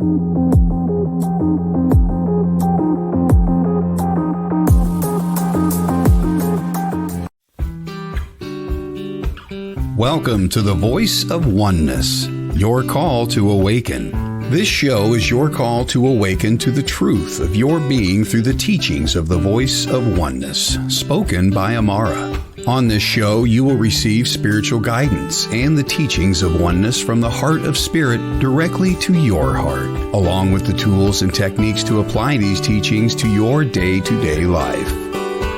Welcome to the Voice of Oneness, your call to awaken. This show is your call to awaken to the truth of your being through the teachings of the Voice of Oneness, spoken by Aumara. On this show, you will receive spiritual guidance and the teachings of oneness from the heart of spirit directly to your heart, along with the tools and techniques to apply these teachings to your day-to-day life.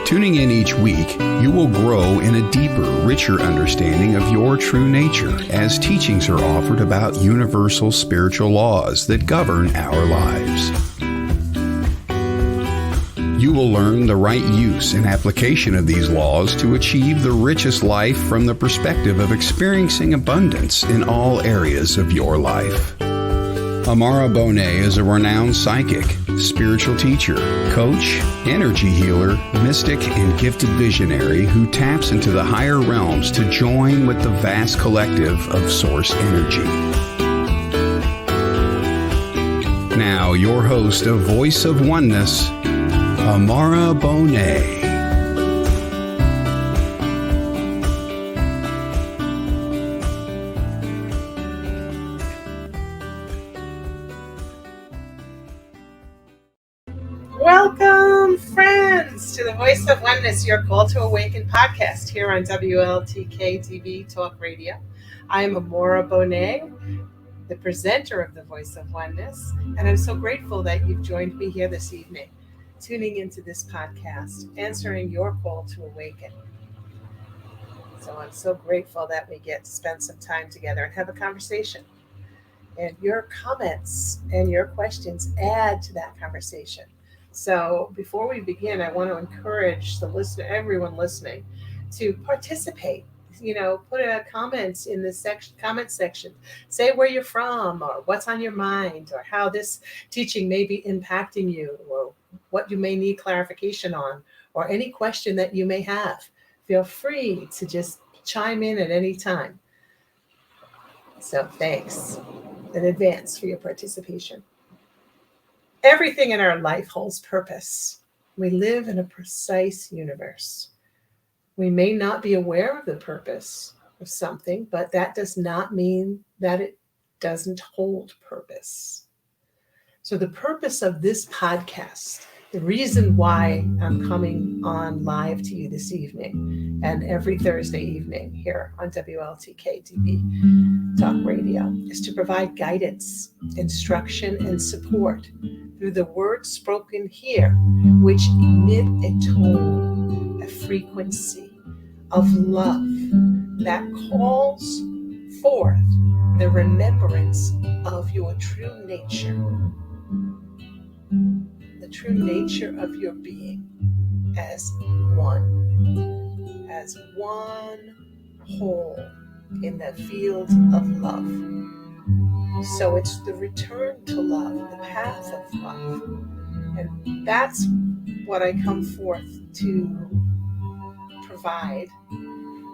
Tuning in each week, you will grow in a deeper, richer understanding of your true nature as teachings are offered about universal spiritual laws that govern our lives. You will learn the right use and application of these laws to achieve the richest life from the perspective of experiencing abundance in all areas of your life. Aumara is a renowned psychic, spiritual teacher, coach, energy healer, mystic, and gifted visionary who taps into the higher realms to join with the vast collective of source energy. Now, your host of Voice of Oneness, Aumara. Welcome, friends, to the Voice of Oneness, your call to awaken podcast here on WLTK TV Talk Radio. I am Aumara, the presenter of the Voice of Oneness, and I'm so grateful that you've joined me here this evening, tuning into this podcast, answering your call to awaken. So I'm so grateful that we get to spend some time together and have a conversation. And your comments and your questions add to that conversation. So before we begin, I want to encourage the listener, everyone listening, to participate. Put a comment in the comment section. Say where you're from, or what's on your mind, or how this teaching may be impacting you, or what you may need clarification on, or any question that you may have. Feel free to just chime in at any time. So thanks in advance for your participation. Everything in our life holds purpose. We live in a precise universe. We may not be aware of the purpose of something, but that does not mean that it doesn't hold purpose. So the purpose of this podcast, the reason why I'm coming on live to you this evening and every Thursday evening here on WLTK TV Talk Radio, is to provide guidance, instruction, and support through the words spoken here, which emit a tone, a frequency of love that calls forth the remembrance of your true nature, the true nature of your being as one whole in the field of love. So it's the return to love, the path of love. And that's what I come forth to provide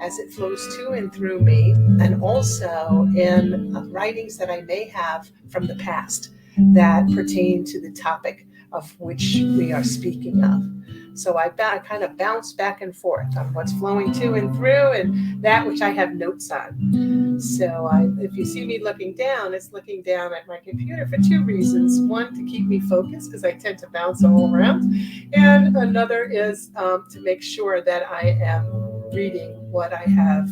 as it flows to and through me, and also in writings that I may have from the past that pertain to the topic of which we are speaking of. So I kind of bounce back and forth on what's flowing to and through, and that which I have notes on. So if you see me looking down, it's looking down at my computer for two reasons. One, to keep me focused, because I tend to bounce all around. And another is to make sure that I am reading what I have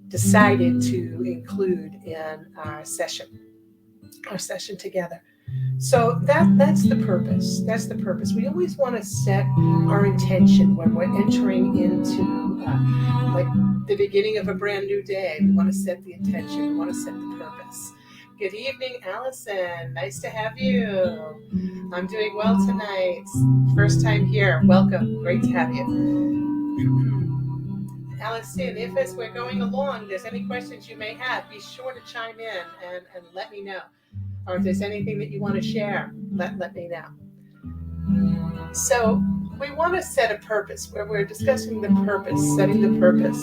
decided to include in our session together. So that's the purpose. That's the purpose. We always want to set our intention when we're entering into like the beginning of a brand new day. We want to set the intention. We want to set the purpose. Good evening, Allison. Nice to have you. I'm doing well tonight. First time here. Welcome. Great to have you. Allison, if as we're going along, there's any questions you may have, be sure to chime in and let me know. Or if there's anything that you want to share, let me know. So we want to set a purpose where we're discussing the purpose, setting the purpose.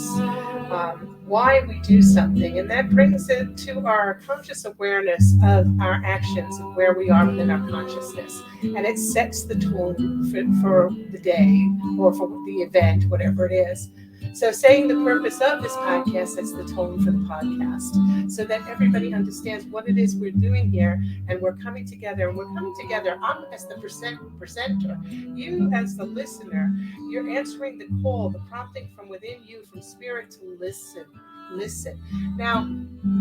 why we do something, and that brings it to our conscious awareness of our actions and where we are within our consciousness, and it sets the tone for the day or for the event, whatever it is. So saying the purpose of this podcast sets the tone for the podcast so that everybody understands what it is we're doing here, and we're coming together. I'm as the presenter, you as the listener. You're answering the call, the prompting from within you, from spirit, to listen. Now,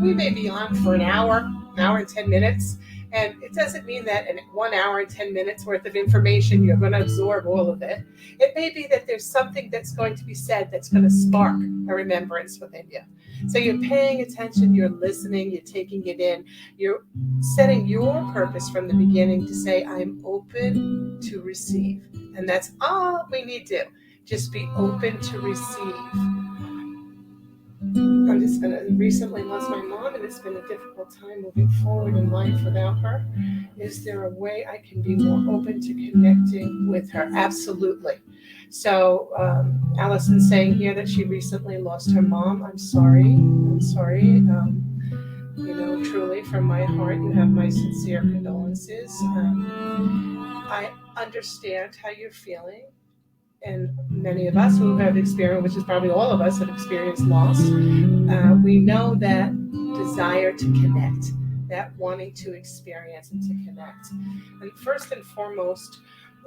we may be on for an hour and 10 minutes, and it doesn't mean that in 1 hour and 10 minutes worth of information, you're going to absorb all of it. It may be that there's something that's going to be said that's going to spark a remembrance within you. So you're paying attention, you're listening, you're taking it in, you're setting your purpose from the beginning to say, I'm open to receive. And that's all we need to do. Just be open to receive. I'm just going to recently lost my mom, and it's been a difficult time moving forward in life without her. Is there a way I can be more open to connecting with her? Absolutely. So Allison's saying here that she recently lost her mom. I'm sorry. Truly from my heart, you have my sincere condolences. I understand how you're feeling. And many of us who have experienced, which is probably all of us, have experienced loss. We know that desire to connect, that wanting to experience and to connect. And first and foremost,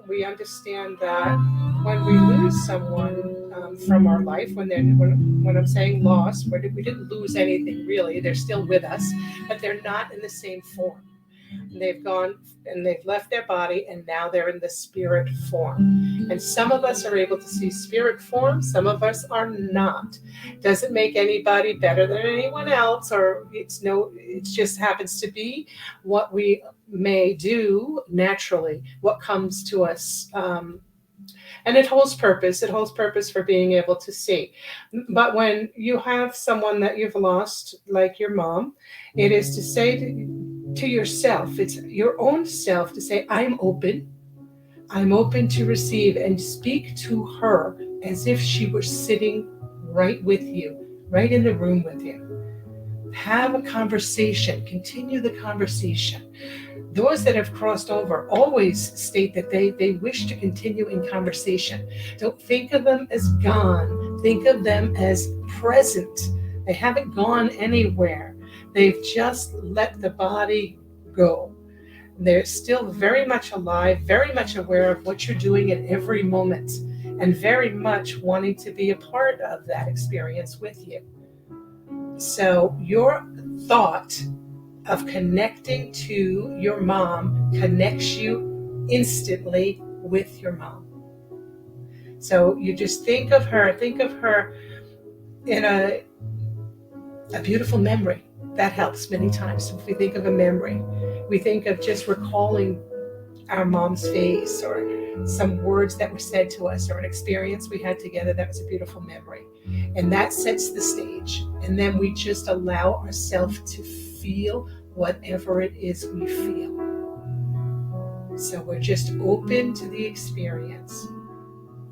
we understand that when we lose someone from our life, when I'm saying loss, we didn't lose anything really, they're still with us, but they're not in the same form. They've gone and they've left their body, and now they're in the spirit form. And some of us are able to see spirit form, some of us are not. Doesn't make anybody better than anyone else, or it just happens to be what we may do naturally, what comes to us. And it holds purpose. It holds purpose for being able to see. But when you have someone that you've lost, like your mom, it is to say to yourself, it's your own self, to say, I'm open to receive, and speak to her as if she were sitting right with you, right in the room with you. Have a conversation, continue the conversation. Those that have crossed over always state that they wish to continue in conversation. Don't think of them as gone. Think of them as present. They haven't gone anywhere. They've just let the body go. They're still very much alive, very much aware of what you're doing at every moment, and very much wanting to be a part of that experience with you. So your thought of connecting to your mom connects you instantly with your mom. So you just think of her in a beautiful memory. That helps many times. If we think of a memory, we think of just recalling our mom's face, or some words that were said to us, or an experience we had together that was a beautiful memory. And that sets the stage. And then we just allow ourselves to feel whatever it is we feel. So we're just open to the experience.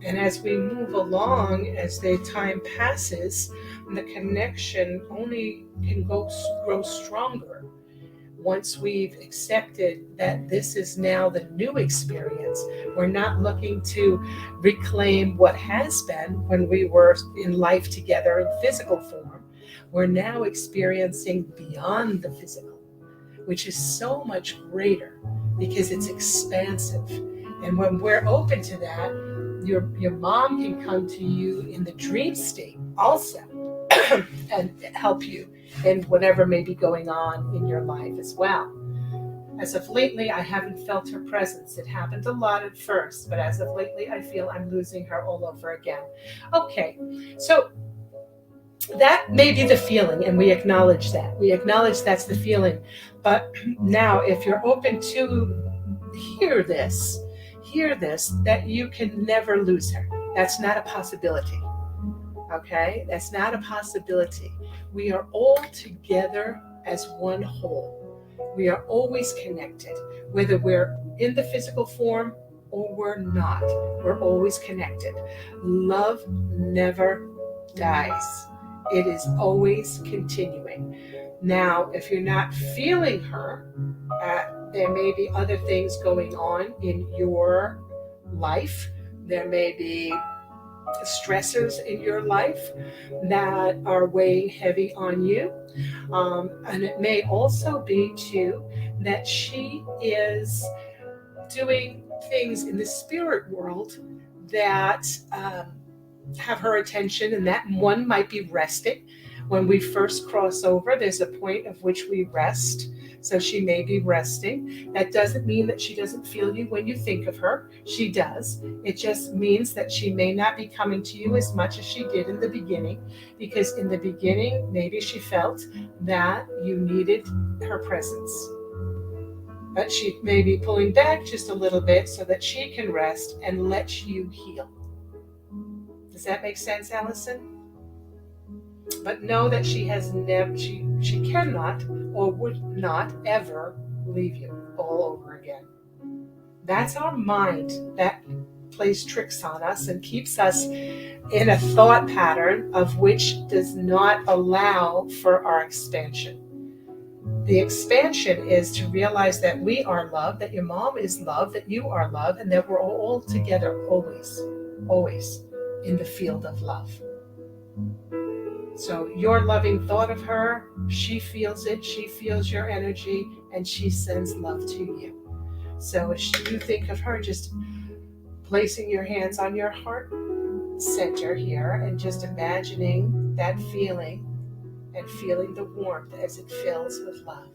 And as we move along, as the time passes, the connection only can grow stronger once we've accepted that this is now the new experience. We're not looking to reclaim what has been when we were in life together in physical form. We're now experiencing beyond the physical, which is so much greater because it's expansive. And when we're open to that, your mom can come to you in the dream state also and help you in whatever may be going on in your life as well. As of lately, I haven't felt her presence. It happened a lot at first, but as of lately, I feel I'm losing her all over again. Okay, so that may be the feeling, and we acknowledge that. We acknowledge that's the feeling. But now, if you're open to hear this, that you can never lose her. That's not a possibility. Okay? That's not a possibility. We are all together as one whole. We are always connected, whether we're in the physical form or we're not. We're always connected. Love never dies. It is always continuing. Now, if you're not feeling her, there may be other things going on in your life. There may be stressors in your life that are weighing heavy on you. And it may also be, too, that she is doing things in the spirit world that have her attention, and that one might be resting. When we first cross over, there's a point of which we rest. So she may be resting. That doesn't mean that she doesn't feel you when you think of her. She does. It just means that she may not be coming to you as much as she did in the beginning, because in the beginning, maybe she felt that you needed her presence. But she may be pulling back just a little bit so that she can rest and let you heal. Does that make sense, Allison? But know that she has never, she cannot or would not ever leave you all over again. That's our mind that plays tricks on us and keeps us in a thought pattern of which does not allow for our expansion. The expansion is to realize that we are love, that your mom is love, that you are love, and that we're all together always, always in the field of love. So your loving thought of her, she feels it, she feels your energy, and she sends love to you. So as you think of her, just placing your hands on your heart center here and just imagining that feeling and feeling the warmth as it fills with love.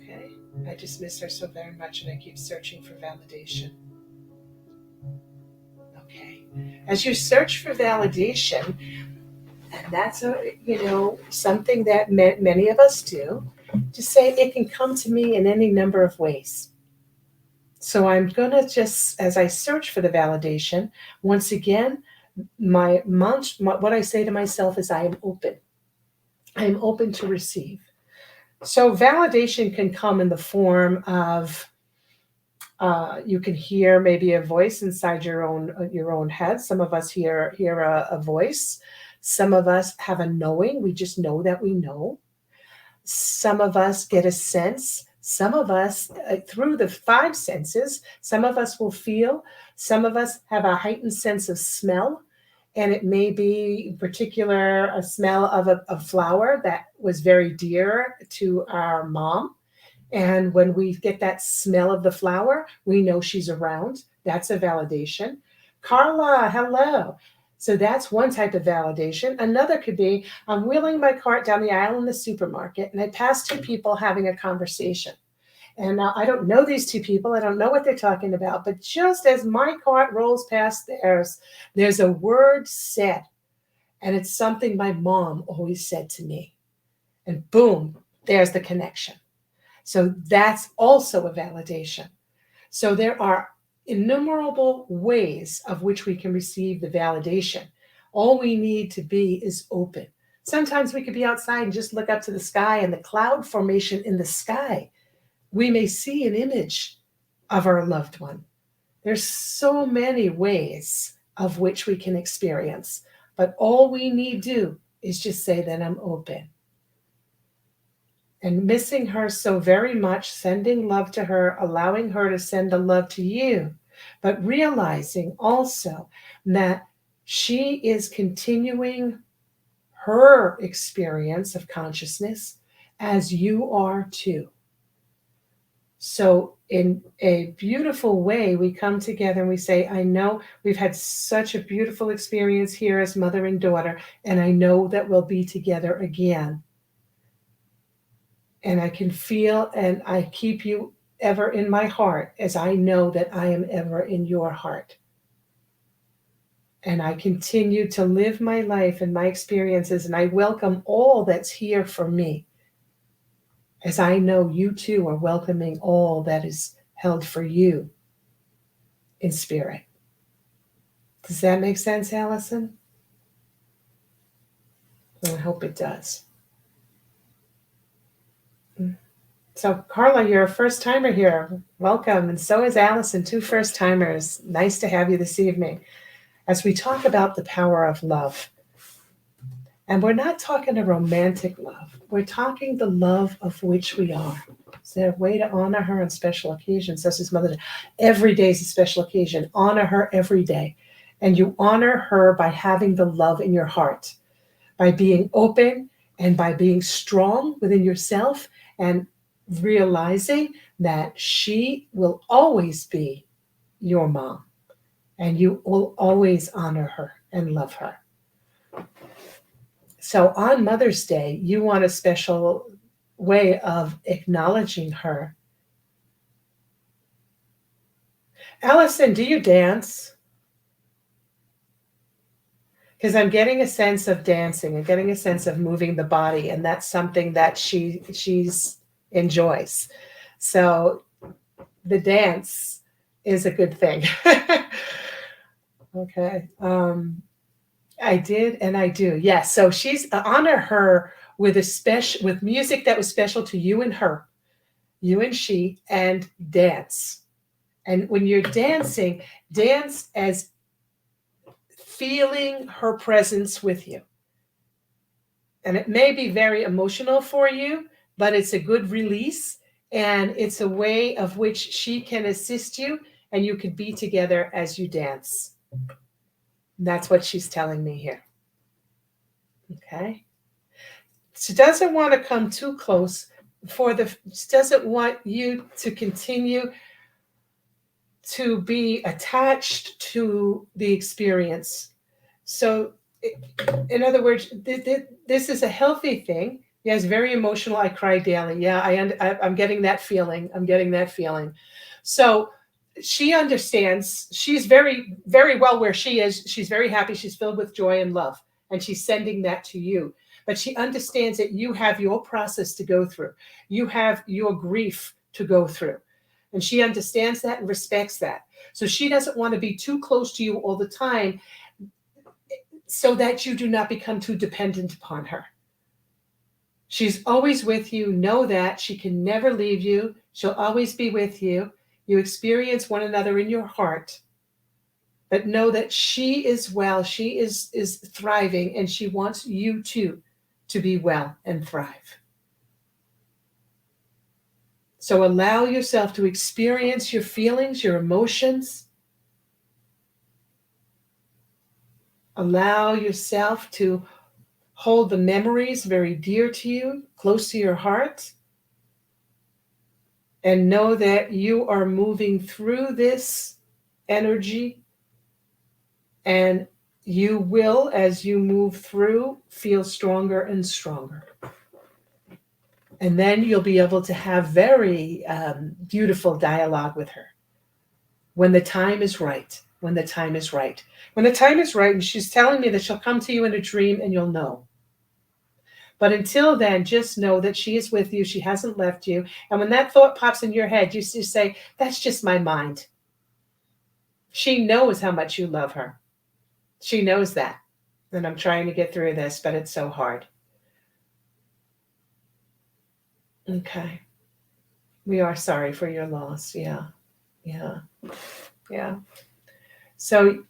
Okay, I just miss her so very much, and I keep searching for validation. Okay, as you search for validation, and that's something that many of us do, just say it can come to me in any number of ways. So I'm going to just, as I search for the validation, once again, what I say to myself is I am open. I am open to receive. So validation can come in the form of you can hear maybe a voice inside your own head. Some of us hear a voice. Some of us have a knowing. We just know that we know. Some of us get a sense. Some of us, through the 5 senses, some of us will feel. Some of us have a heightened sense of smell. And it may be in particular a smell of a flower that was very dear to our mom. And when we get that smell of the flower, we know she's around. That's a validation. Carla, hello. So that's one type of validation. Another could be, I'm wheeling my cart down the aisle in the supermarket, and I pass 2 people having a conversation. And now I don't know these 2 people. I don't know what they're talking about. But just as my cart rolls past theirs, there's a word said. And it's something my mom always said to me. And boom, there's the connection. So that's also a validation. So there are innumerable ways of which we can receive the validation. All we need to be is open. Sometimes we could be outside and just look up to the sky, and the cloud formation in the sky, we may see an image of our loved one. There's so many ways of which we can experience, but all we need to do is just say that I'm open. And missing her so very much, sending love to her, allowing her to send the love to you, but realizing also that she is continuing her experience of consciousness as you are too. So in a beautiful way, we come together and we say, I know we've had such a beautiful experience here as mother and daughter, and I know that we'll be together again. And I can feel, and I keep you ever in my heart as I know that I am ever in your heart. And I continue to live my life and my experiences, and I welcome all that's here for me, as I know you too are welcoming all that is held for you in spirit. Does that make sense, Allison? I hope it does. So, Carla, you're a first-timer here. Welcome. And so is Allison, 2 first-timers. Nice to have you this evening as we talk about the power of love. And we're not talking a romantic love. We're talking the love of which we are. Is there a way to honor her on special occasions, such as Mother's Day? Every day is a special occasion. Honor her every day. And you honor her by having the love in your heart, by being open and by being strong within yourself and realizing that she will always be your mom and you will always honor her and love her. So on Mother's Day, you want a special way of acknowledging her. Allison, do you dance? Because I'm getting a sense of dancing. I'm getting a sense of moving the body, and that's something that she's enjoys. So the dance is a good thing. Okay. I did and I do. Yes. So she's honor her with with music that was special to you and her, you and she, and dance. And when you're dancing, dance as feeling her presence with you. And it may be very emotional for you, but it's a good release. And it's a way of which she can assist you and you could be together as you dance. That's what she's telling me here. Okay. She doesn't want to come too close she doesn't want you to continue to be attached to the experience. So in other words, this is a healthy thing. Yes, very emotional. I cry daily. Yeah, I'm getting that feeling. I'm getting that feeling. So she understands. She's very, very well where she is. She's very happy. She's filled with joy and love. And she's sending that to you. But she understands that you have your process to go through. You have your grief to go through. And she understands that and respects that. So she doesn't want to be too close to you all the time so that you do not become too dependent upon her. She's always with you. Know that she can never leave you. She'll always be with you. You experience one another in your heart. But know that she is well. She is thriving, and she wants you too to be well and thrive. So allow yourself to experience your feelings, your emotions. Allow yourself to hold the memories very dear to you, close to your heart. And know that you are moving through this energy. And you will, as you move through, feel stronger and stronger. And then you'll be able to have very beautiful dialogue with her when the time is right. When the time is right. When the time is right, and she's telling me that she'll come to you in a dream and you'll know. But until then, just know that she is with you. She hasn't left you. And when that thought pops in your head, you just say, that's just my mind. She knows how much you love her. She knows that. And I'm trying to get through this, but it's so hard. Okay. We are sorry for your loss. Yeah. Yeah. Yeah. So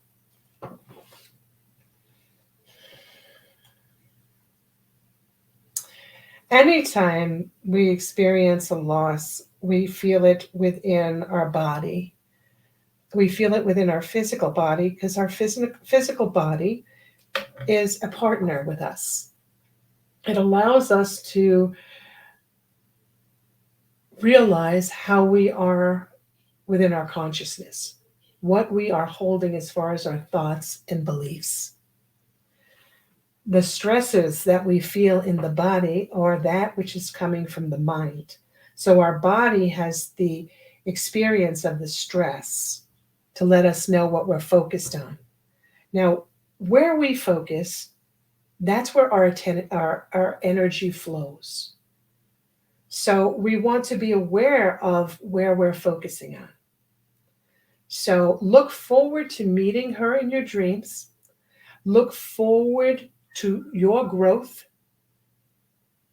anytime we experience a loss, we feel it within our body. We feel it within our physical body because our physical body is a partner with us. It allows us to realize how we are within our consciousness, what we are holding as far as our thoughts and beliefs. The stresses that we feel in the body are that which is coming from the mind. So our body has the experience of the stress to let us know what we're focused on. Now, where we focus, that's where our energy flows. So we want to be aware of where we're focusing on. So look forward to meeting her in your dreams. Look forward to your growth.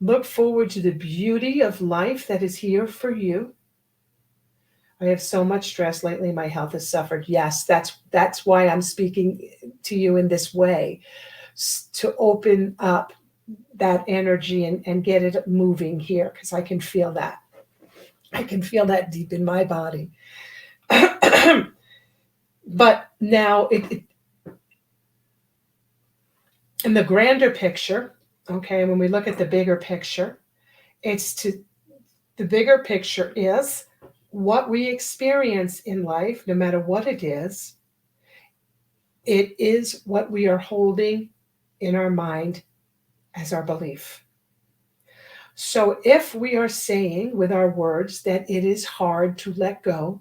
Look forward to the beauty of life that is here for you. I have so much stress lately. My health has suffered. Yes, that's why I'm speaking to you in this way, to open up that energy and get it moving here, because I can feel that. I can feel that deep in my body. But now, in the grander picture, okay, when we look at the bigger picture, the bigger picture is what we experience in life, no matter what it is what we are holding in our mind as our belief. So if we are saying with our words that it is hard to let go,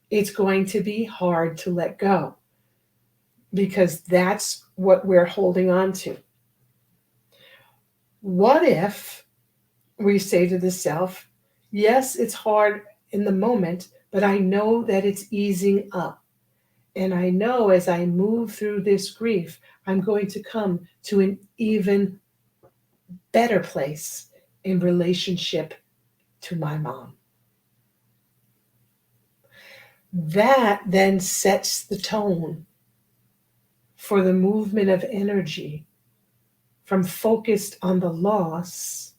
it's going to be hard to let go, because that's what we're holding on to. What if we say to the self, yes, it's hard in the moment, but I know that it's easing up. And I know as I move through this grief, I'm going to come to an even better place in relationship to my mom. That then sets the tone for the movement of energy from focused on the loss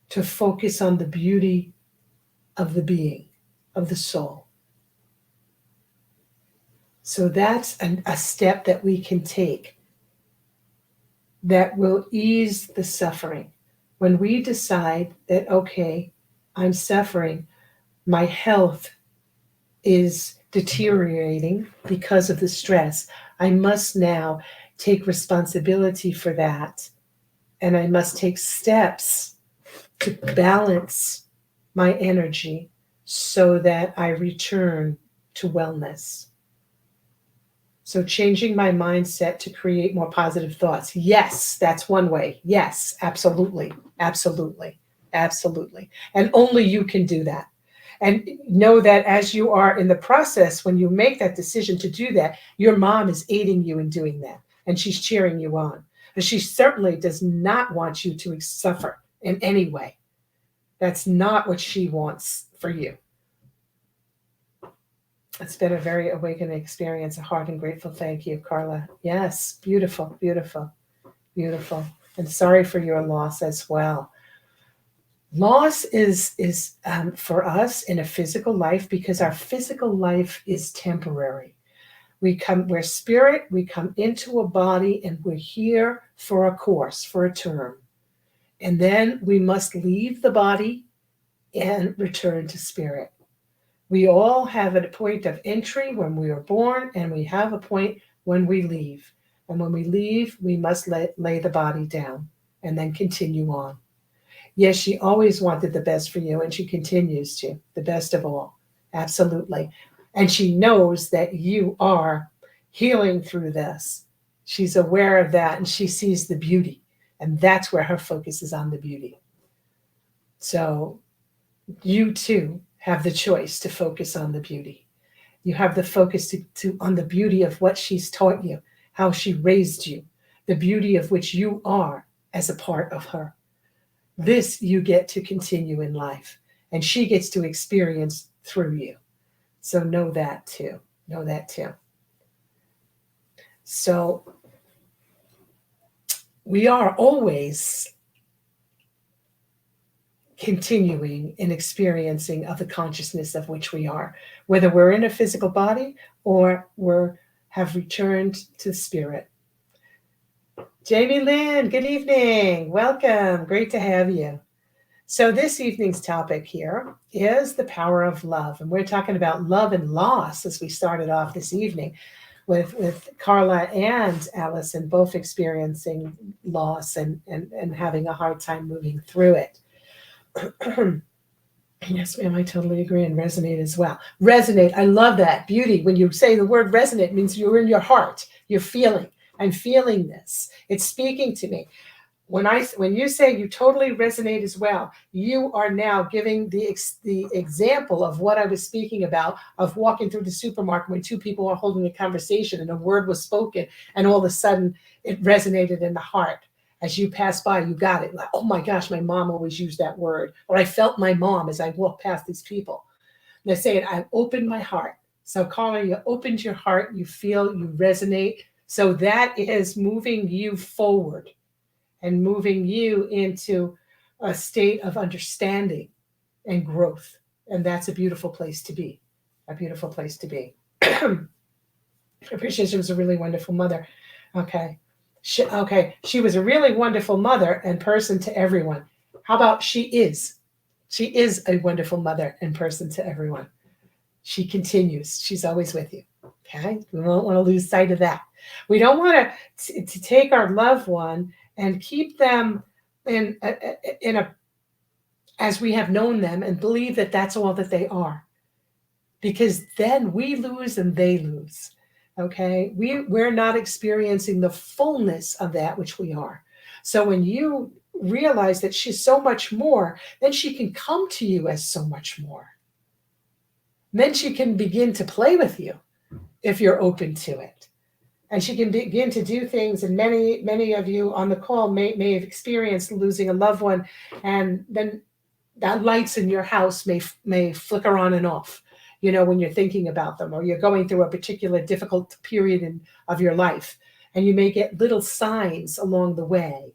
to focus on the beauty of the being, of the soul. So that's a step that we can take that will ease the suffering. When we decide that, okay, I'm suffering, my health is deteriorating because of the stress, I must now take responsibility for that. And I must take steps to balance my energy so that I return to wellness. So changing my mindset to create more positive thoughts. Yes, that's one way. Yes, absolutely, absolutely, absolutely. And only you can do that. And know that as you are in the process, when you make that decision to do that, your mom is aiding you in doing that. And she's cheering you on. And she certainly does not want you to suffer in any way. That's not what she wants for you. It's been a very awakening experience. A heart and grateful thank you, Carla. Yes, beautiful, beautiful, beautiful. And sorry for your loss as well. Loss is for us in a physical life, because our physical life is temporary. We're spirit, we come into a body, and we're here for a course, for a term. And then we must leave the body and return to spirit. We all have a point of entry when we are born, and we have a point when we leave. And when we leave, we must lay the body down and then continue on. Yes, she always wanted the best for you, and she continues to, the best of all. Absolutely. And she knows that you are healing through this. She's aware of that, and she sees the beauty. And that's where her focus is, on the beauty. So you too have the choice to focus on the beauty. You have the focus on the beauty of what she's taught you, how she raised you, the beauty of which you are as a part of her. This you get to continue in life, and she gets to experience through you. So know that too. Know that too. So we are always continuing in experiencing of the consciousness of which we are, whether we're in a physical body or have returned to spirit. Jamie Lynn, good evening. Welcome. Great to have you. So this evening's topic here is the power of love. And we're talking about love and loss as we started off this evening with Carla and Allison both experiencing loss and having a hard time moving through it. Yes, ma'am, I totally agree and resonate as well. Resonate, I love that. Beauty, when you say the word resonate, means you're in your heart. You're feeling. I'm feeling this. It's speaking to me. When you say you totally resonate as well, you are now giving the example of what I was speaking about, of walking through the supermarket when two people are holding a conversation and a word was spoken, and all of a sudden it resonated in the heart. As you pass by, you got it. Like, oh my gosh, my mom always used that word. Or I felt my mom as I walked past these people. And they're saying, I've opened my heart. So Carla, you opened your heart, you feel, you resonate. So that is moving you forward. and moving you into a state of understanding and growth. And that's a beautiful place to be. A beautiful place to be. I appreciate she was a really wonderful mother. Okay. She was a really wonderful mother and person to everyone. How about she is? She is a wonderful mother and person to everyone. She continues. She's always with you. Okay. We don't want to lose sight of that. We don't want to take our loved one and keep them in a as we have known them and believe that that's all that they are, because then we lose and they lose. Okay, we're not experiencing the fullness of that which we are. So when you realize that she's so much more, then she can come to you as so much more. Then she can begin to play with you if you're open to it. And she can begin to do things, and many of you on the call may have experienced losing a loved one, and then that lights in your house may flicker on and off, when you're thinking about them, or you're going through a particular difficult period of your life, and you may get little signs along the way.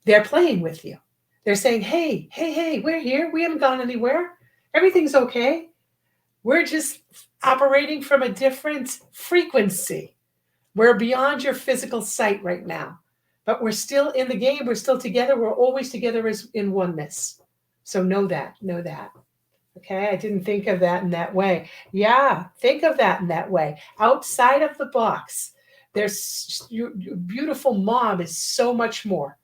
They're playing with you. They're saying, hey, we're here. We haven't gone anywhere. Everything's okay. We're just operating from a different frequency. We're beyond your physical sight right now, but we're still in the game. We're still together. We're always together as in oneness. So know that. Okay, I didn't think of that in that way. Yeah, think of that in that way. Outside of the box, there's your beautiful mom is so much more,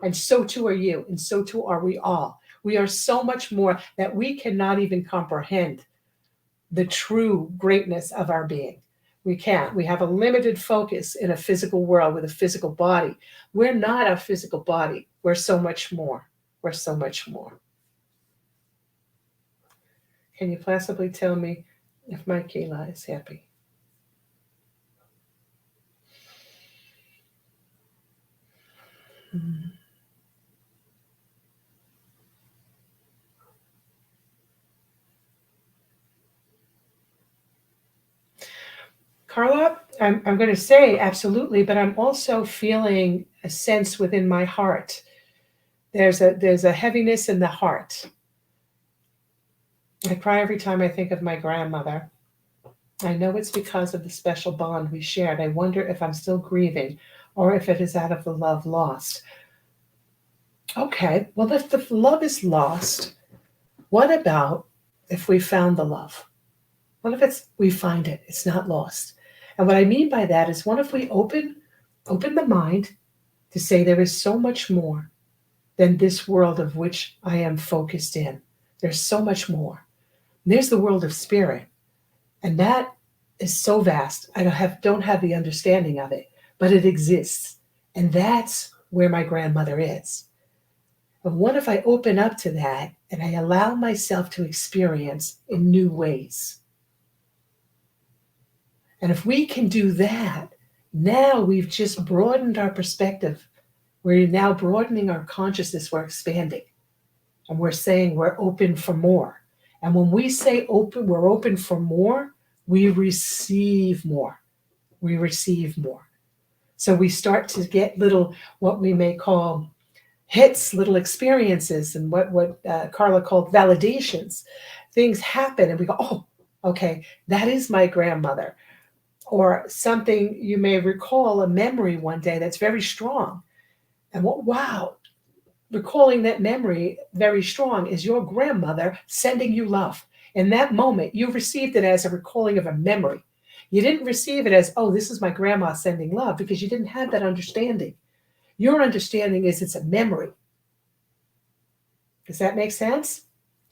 and so too are you, and so too are we all. We are so much more that we cannot even comprehend the true greatness of our being. We can't. We have a limited focus in a physical world with a physical body. We're not a physical body. We're so much more. We're so much more. Can you possibly tell me if my Kayla is happy? Carla, I'm going to say absolutely, but I'm also feeling a sense within my heart. There's a heaviness in the heart. I cry every time I think of my grandmother. I know it's because of the special bond we shared. I wonder if I'm still grieving or if it is out of the love lost. Okay, well, if the love is lost, what about if we found the love? What if we find it? It's not lost. And what I mean by that is, what if we open the mind to say there is so much more than this world of which I am focused in. There's so much more. And there's the world of spirit. And that is so vast. I don't have the understanding of it, but it exists. And that's where my grandmother is. But what if I open up to that and I allow myself to experience in new ways? And if we can do that, now we've just broadened our perspective. We're now broadening our consciousness. We're expanding. And we're saying we're open for more. And when we say open, we're open for more, we receive more. We receive more. So we start to get little, what we may call hits, little experiences, and what Carla called validations. Things happen and we go, oh, okay, that is my grandmother. Or something you may recall, a memory one day that's very strong. And wow, recalling that memory very strong is your grandmother sending you love. In that moment, you received it as a recalling of a memory. You didn't receive it as, oh, this is my grandma sending love, because you didn't have that understanding. Your understanding is it's a memory. Does that make sense?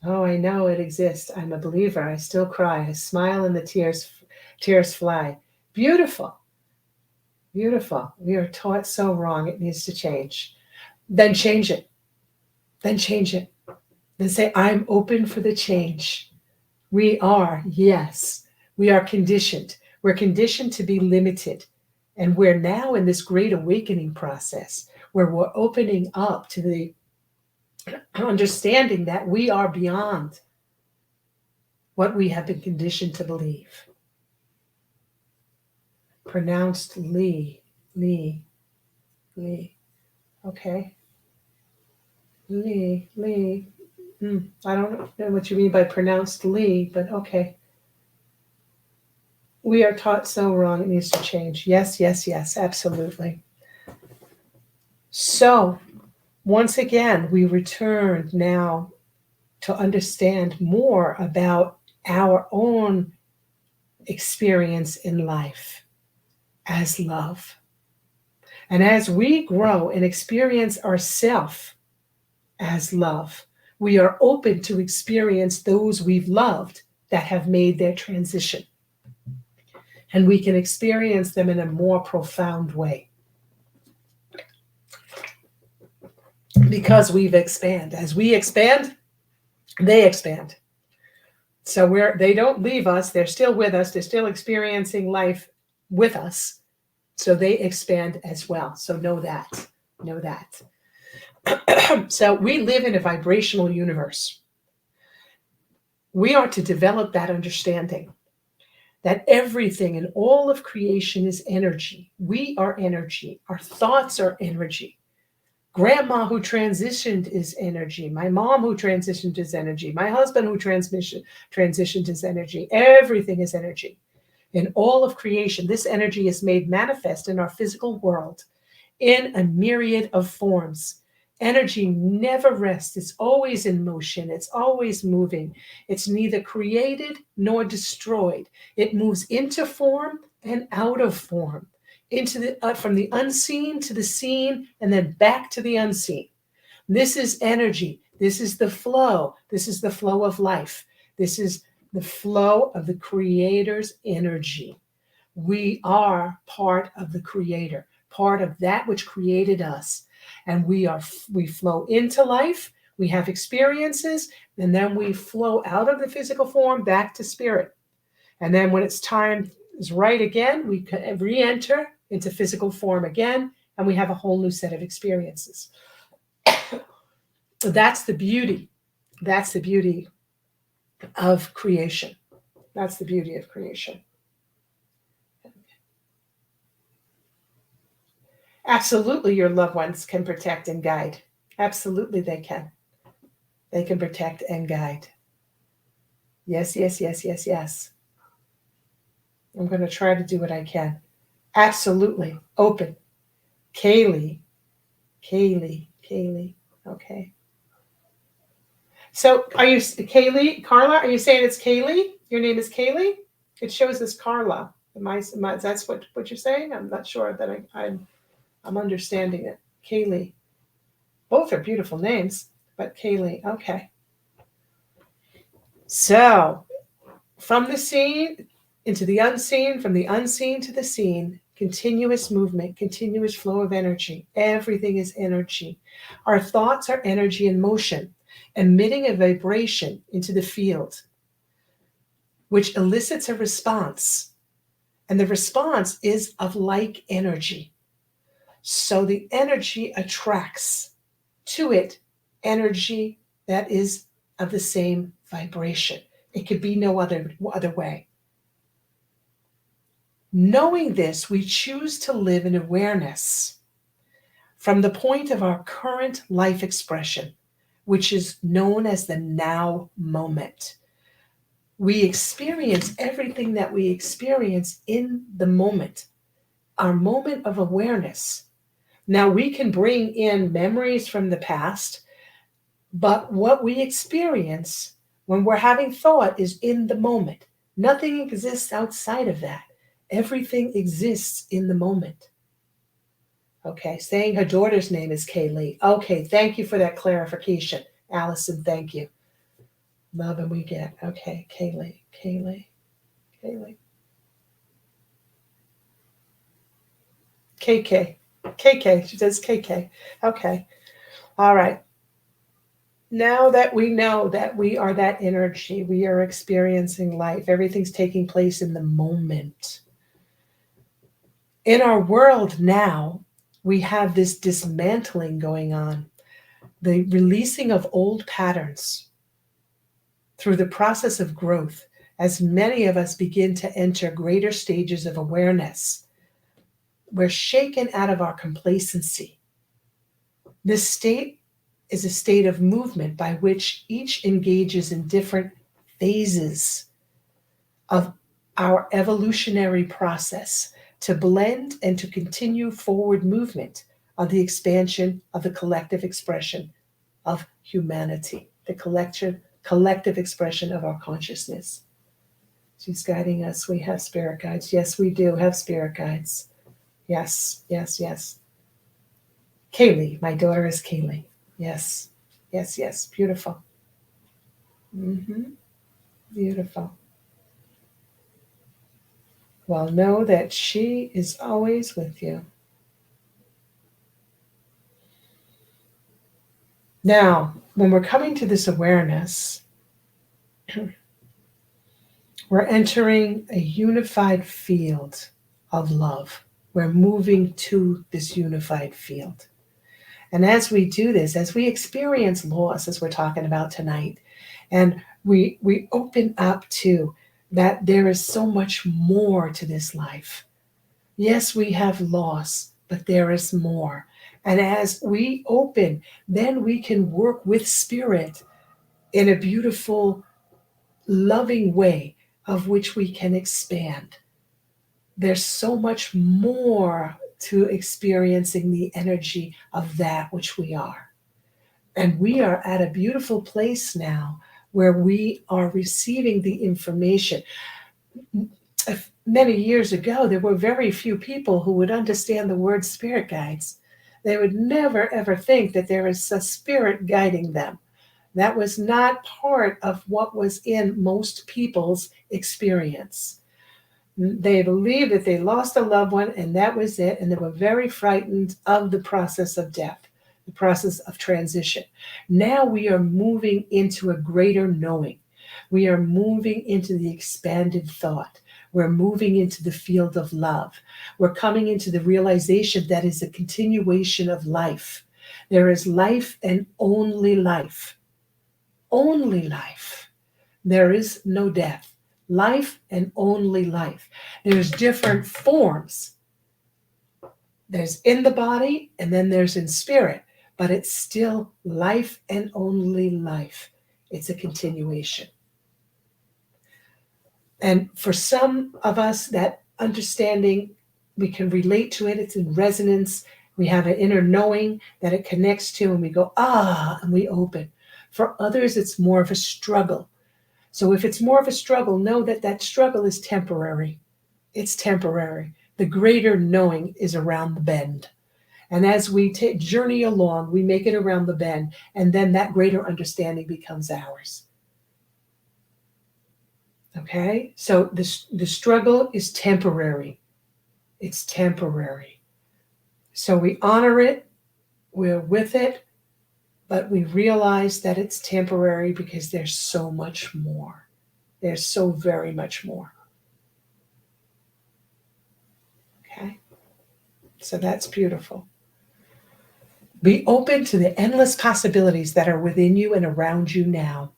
Oh, I know it exists. I'm a believer. I still cry. I smile and the tears fly. Beautiful. Beautiful. We are taught so wrong. It needs to change. Then change it. Then change it. Then say, I'm open for the change. We are, yes. We are conditioned. We're conditioned to be limited. And we're now in this great awakening process where we're opening up to the understanding that we are beyond what we have been conditioned to believe. Pronounced Lee. Lee. Okay. Lee. I don't know what you mean by pronounced Lee, but okay. We are taught so wrong. It needs to change. Yes, absolutely. So, once again, we return now to understand more about our own experience in life as love. And as we grow and experience ourself as love, we are open to experience those we've loved that have made their transition. And we can experience them in a more profound way. Because we've expanded. As we expand, they expand. So they don't leave us. They're still with us. They're still experiencing life with us. So they expand as well. So know that. So we live in a vibrational universe. We are to develop that understanding that everything in all of creation is energy. We are energy. Our thoughts are energy. Grandma who transitioned is energy. My mom who transitioned is energy. My husband who transitioned is energy. Everything is energy. In all of creation, this energy is made manifest in our physical world in a myriad of forms. Energy never rests. It's always in motion. It's always moving. It's neither created nor destroyed. It moves into form and out of form, from the unseen to the seen, and then back to the unseen. This is energy. This is the flow. This is the flow of life. This is the flow of the Creator's energy. We are part of the Creator, part of that which created us. And we flow into life, we have experiences, and then we flow out of the physical form back to spirit. And then when it's time is right again, we can re-enter into physical form again, and we have a whole new set of experiences. That's the beauty. That's the beauty of creation. That's the beauty of creation. Absolutely, your loved ones can protect and guide. Absolutely, they can. They can protect and guide. Yes. I'm going to try to do what I can. Absolutely. Open. Kaylee. Okay. So are you, Kaylee, Carla, are you saying it's Kaylee? Your name is Kaylee? It shows as Carla. That's what you're saying? I'm not sure that I'm understanding it. Kaylee. Both are beautiful names, but Kaylee, okay. So, from the seen into the unseen, from the unseen to the seen, continuous movement, continuous flow of energy. Everything is energy. Our thoughts are energy in motion, emitting a vibration into the field, which elicits a response. And the response is of like energy. So the energy attracts to it energy that is of the same vibration. It could be no other way. Knowing this, we choose to live in awareness from the point of our current life expression, which is known as the now moment. We experience everything that we experience in the moment, our moment of awareness. Now, we can bring in memories from the past, but what we experience when we're having thought is in the moment. Nothing exists outside of that. Everything exists in the moment. Okay, saying her daughter's name is Kaylee. Okay, thank you for that clarification. Allison, thank you. Love and we get. Okay, Kaylee. KK. She says KK. Okay. All right. Now that we know that we are that energy, we are experiencing life. Everything's taking place in the moment. In our world now, we have this dismantling going on, the releasing of old patterns through the process of growth, as many of us begin to enter greater stages of awareness. we're shaken out of our complacency. This state is a state of movement by which each engages in different phases of our evolutionary process to blend and to continue forward movement of the expansion of the collective expression of humanity, the collective expression of our consciousness. She's guiding us. We have spirit guides. Yes, we do have spirit guides. Yes, yes, yes. Kaylee, my daughter is Kaylee. Yes, yes, yes. Beautiful. Beautiful. Well, know that she is always with you. Now, when we're coming to this awareness, we're entering a unified field of love. We're moving to this unified field. And as we do this, as we experience loss, as we're talking about tonight, and we open up to that there is so much more to this life. Yes, we have loss, but there is more. And as we open, then we can work with spirit in a beautiful, loving way of which we can expand. There's so much more to experiencing the energy of that which we are. And we are at a beautiful place now where we are receiving the information. Many years ago, there were very few people who would understand the word spirit guides. They would never, ever think that there is a spirit guiding them. That was not part of what was in most people's experience. They believed that they lost a loved one and that was it, and they were very frightened of the process of death, the process of transition. Now we are moving into a greater knowing. We are moving into the expanded thought. We're moving into the field of love. We're coming into the realization that is a continuation of life. There is life and only life. Only life. There is no death. Life and only life. There's different forms. There's in the body and then there's in spirit, but it's still life and only life. It's a continuation. And for some of us, that understanding, we can relate to it. It's in resonance. We have an inner knowing that it connects to, and we go, and we open. For others, it's more of a struggle. So if it's more of a struggle, know that that struggle is temporary. It's temporary. The greater knowing is around the bend. And as we journey along, we make it around the bend, and then that greater understanding becomes ours. Okay? So the struggle is temporary. It's temporary. So we honor it, we're with it, but we realize that it's temporary because there's so much more. There's so very much more. Okay? So that's beautiful. Be open to the endless possibilities that are within you and around you now.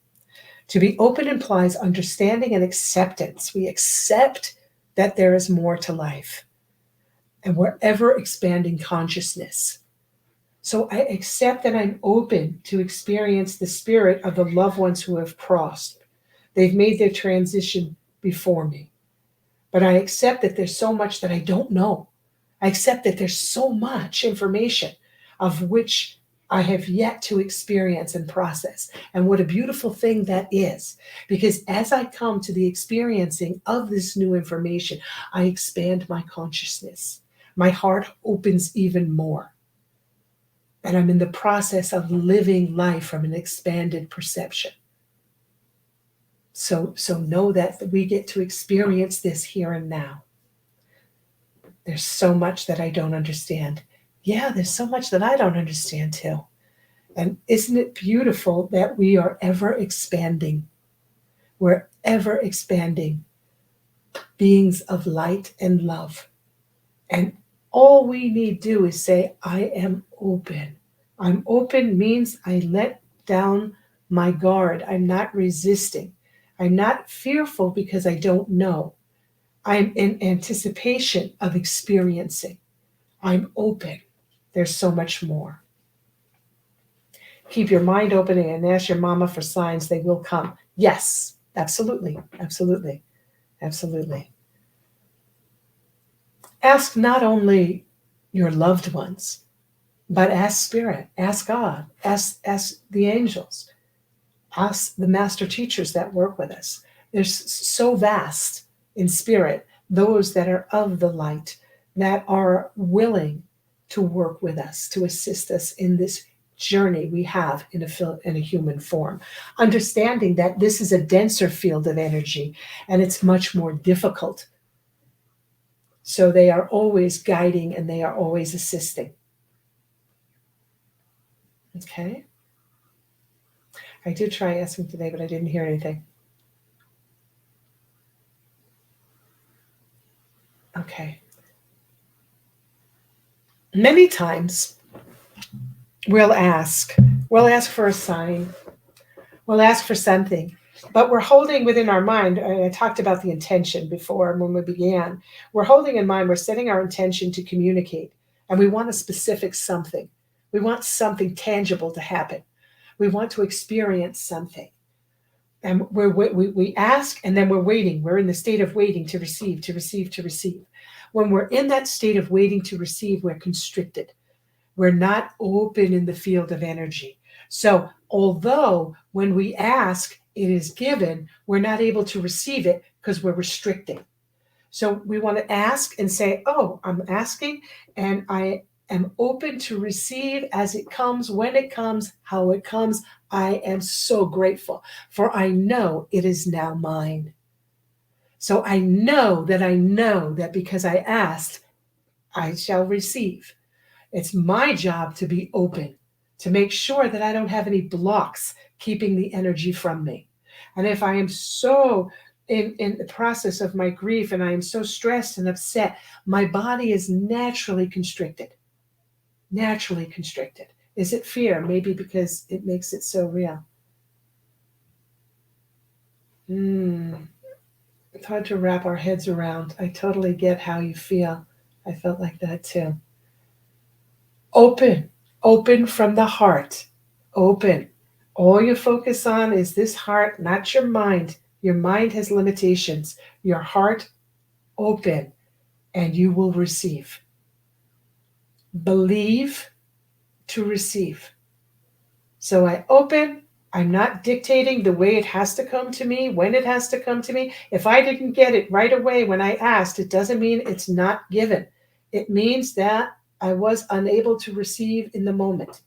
To be open implies understanding and acceptance. We accept that there is more to life. And we're ever expanding consciousness. So I accept that I'm open to experience the spirit of the loved ones who have crossed. They've made their transition before me. But I accept that there's so much that I don't know. I accept that there's so much information of which I have yet to experience and process. And what a beautiful thing that is. Because as I come to the experiencing of this new information, I expand my consciousness. My heart opens even more. And I'm in the process of living life from an expanded perception. So know that we get to experience this here and now. There's so much that I don't understand. Yeah, there's so much that I don't understand too. And isn't it beautiful that we are ever expanding? We're ever expanding beings of light and love. And all we need to do is say, I am open. I'm open means I let down my guard. I'm not resisting. I'm not fearful because I don't know. I'm in anticipation of experiencing. I'm open. There's so much more. Keep your mind open and ask your mama for signs. They will come. Yes, absolutely, absolutely, absolutely. Ask not only your loved ones, but ask Spirit, ask God, ask the angels, ask the master teachers that work with us. There's so vast in spirit, those that are of the light, that are willing to work with us, to assist us in this journey we have in a human form. Understanding that this is a denser field of energy and it's much more difficult. So they are always guiding and they are always assisting. Okay. I did try asking today, but I didn't hear anything. Okay. Many times we'll ask for a sign, we'll ask for something, but we're holding within our mind. I talked about the intention before when we began. We're holding in mind, we're setting our intention to communicate, and we want a specific something. We want something tangible to happen. We want to experience something. And we ask, and then we're waiting. We're in the state of waiting to receive, to receive, to receive. When we're in that state of waiting to receive, we're constricted. We're not open in the field of energy. So although when we ask, it is given, we're not able to receive it because we're restricting. So we want to ask and say, oh, I'm asking, and I am open to receive as it comes, when it comes, how it comes. I am so grateful, for I know it is now mine. So I know that because I asked, I shall receive. It's my job to be open, to make sure that I don't have any blocks keeping the energy from me. And if I am so in the process of my grief and I am so stressed and upset, my body is naturally constricted. Naturally constricted. Is it fear? Maybe because it makes it so real. It's hard to wrap our heads around. I totally get how you feel. I felt like that too. Open from the heart. Open. All you focus on is this heart, not your mind. Your mind has limitations. Your heart, open, and you will receive. Believe to receive. So I open. I'm not dictating the way it has to come to me, when it has to come to me. If I didn't get it right away when I asked, it doesn't mean it's not given. It means that I was unable to receive in the moment.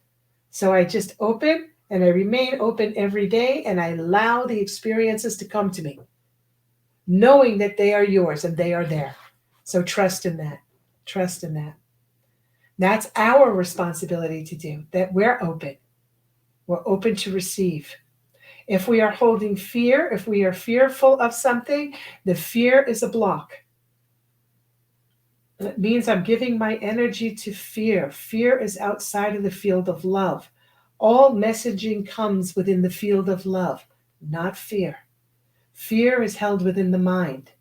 So I just open and I remain open every day and I allow the experiences to come to me, knowing that they are yours and they are there. So trust in that. Trust in that. That's our responsibility to do, that we're open. We're open to receive. If we are holding fear, if we are fearful of something, the fear is a block. It means I'm giving my energy to fear. Fear is outside of the field of love. All messaging comes within the field of love, not fear. Fear is held within the mind.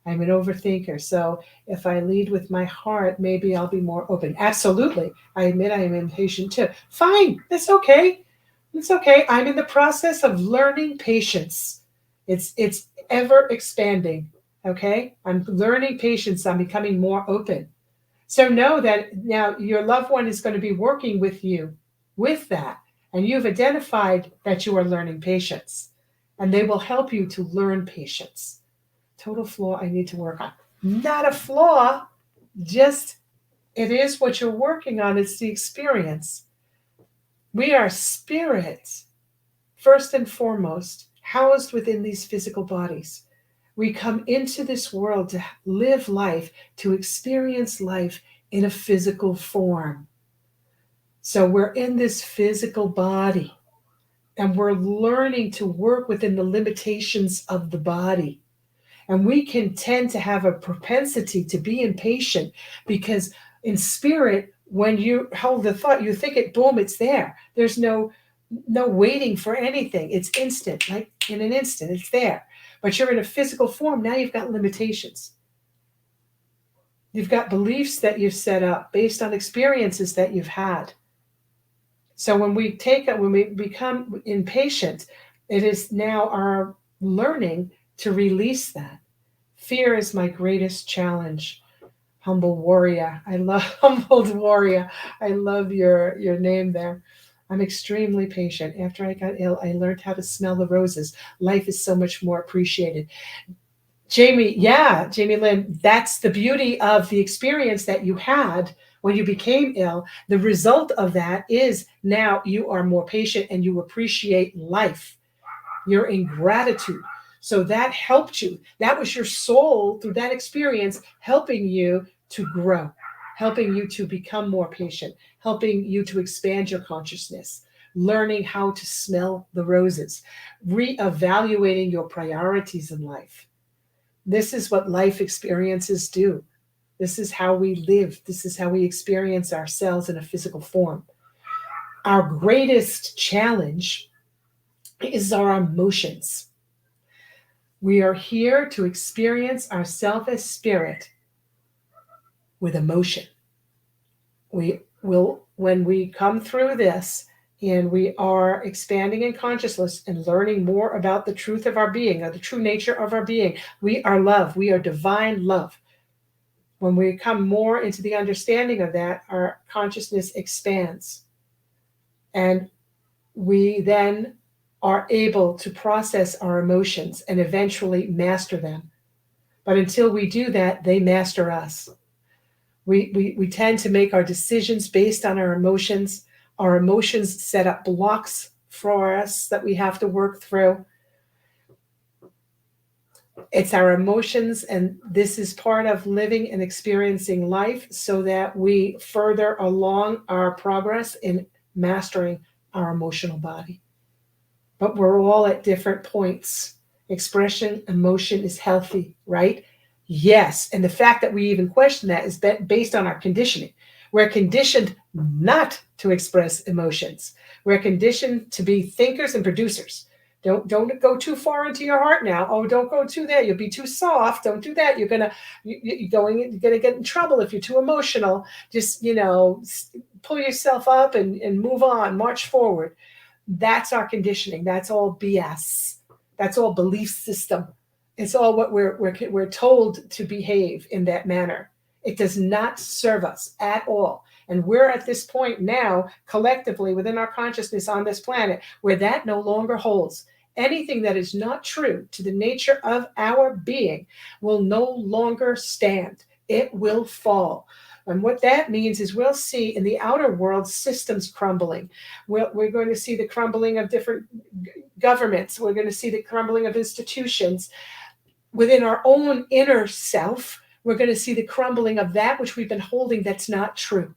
I'm an overthinker, so if I lead with my heart, maybe I'll be more open. Absolutely. I admit I am impatient too. Fine, that's okay. It's okay. I'm in the process of learning patience. It's ever expanding. Okay? I'm learning patience. I'm becoming more open. So know that now your loved one is going to be working with you with that. And you've identified that you are learning patience. And they will help you to learn patience. Total flaw I need to work on. Not a flaw, just it is what you're working on. It's the experience. We are spirits, first and foremost, housed within these physical bodies. We come into this world to live life, to experience life in a physical form. So we're in this physical body and we're learning to work within the limitations of the body. And we can tend to have a propensity to be impatient because in spirit, when you hold the thought, you think it, boom, it's there. There's no waiting for anything. It's instant, like in an instant, it's there. But you're in a physical form. Now you've got limitations. You've got beliefs that you've set up based on experiences that you've had. So when we become impatient, it is now our learning to release that. Fear is my greatest challenge. Humble warrior. I love humbled warrior. I love your name there. I'm extremely patient. After I got ill, I learned how to smell the roses. Life is so much more appreciated. Jamie Lynn, that's the beauty of the experience that you had when you became ill. The result of that is now you are more patient and you appreciate life. You're in gratitude. So that helped you. That was your soul through that experience helping you to grow, helping you to become more patient, helping you to expand your consciousness, learning how to smell the roses, reevaluating your priorities in life. This is what life experiences do. This is how we live. This is how we experience ourselves in a physical form. Our greatest challenge is our emotions. We are here to experience ourselves as spirit with emotion. We will, when we come through this and we are expanding in consciousness and learning more about the truth of our being, or the true nature of our being, we are love. We are divine love. When we come more into the understanding of that, our consciousness expands. And we then are able to process our emotions and eventually master them. But until we do that, they master us. We tend to make our decisions based on our emotions. Our emotions set up blocks for us that we have to work through. It's our emotions, and this is part of living and experiencing life so that we further along our progress in mastering our emotional body. But we're all at different points. Expression, emotion is healthy, right? Yes. And the fact that we even question that is based on our conditioning. We're conditioned not to express emotions. We're conditioned to be thinkers and producers. Don't go too far into your heart now. Oh, don't go too there. You'll be too soft. Don't do that. You're gonna get in trouble if you're too emotional. Just pull yourself up and move on. March forward. That's our conditioning. That's all BS. That's all belief system. It's all what we're told to behave in that manner. It does not serve us at all. And we're at this point now, collectively within our consciousness on this planet, where that no longer holds. Anything that is not true to the nature of our being will no longer stand. It will fall. And what that means is we'll see in the outer world systems crumbling. We're going to see the crumbling of different governments. We're going to see the crumbling of institutions. Within our own inner self, we're going to see the crumbling of that which we've been holding that's not true.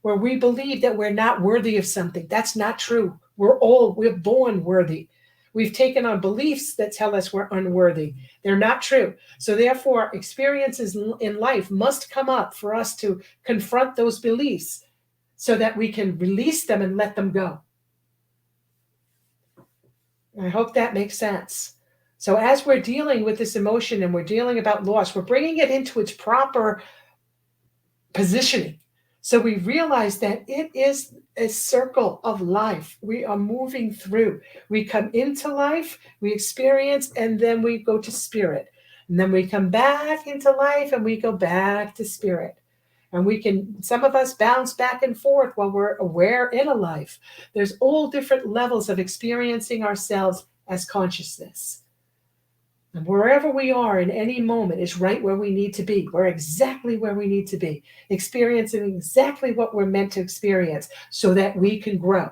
Where we believe that we're not worthy of something. That's not true. We're born worthy. We've taken on beliefs that tell us we're unworthy. They're not true. So therefore, experiences in life must come up for us to confront those beliefs so that we can release them and let them go. I hope that makes sense. So as we're dealing with this emotion and we're dealing about loss, we're bringing it into its proper positioning. So we realize that it is a circle of life. We are moving through. We come into life, we experience, and then we go to spirit. And then we come back into life and we go back to spirit. And some of us bounce back and forth while we're aware in a life. There's all different levels of experiencing ourselves as consciousness. And wherever we are in any moment is right where we need to be. We're exactly where we need to be, experiencing exactly what we're meant to experience so that we can grow.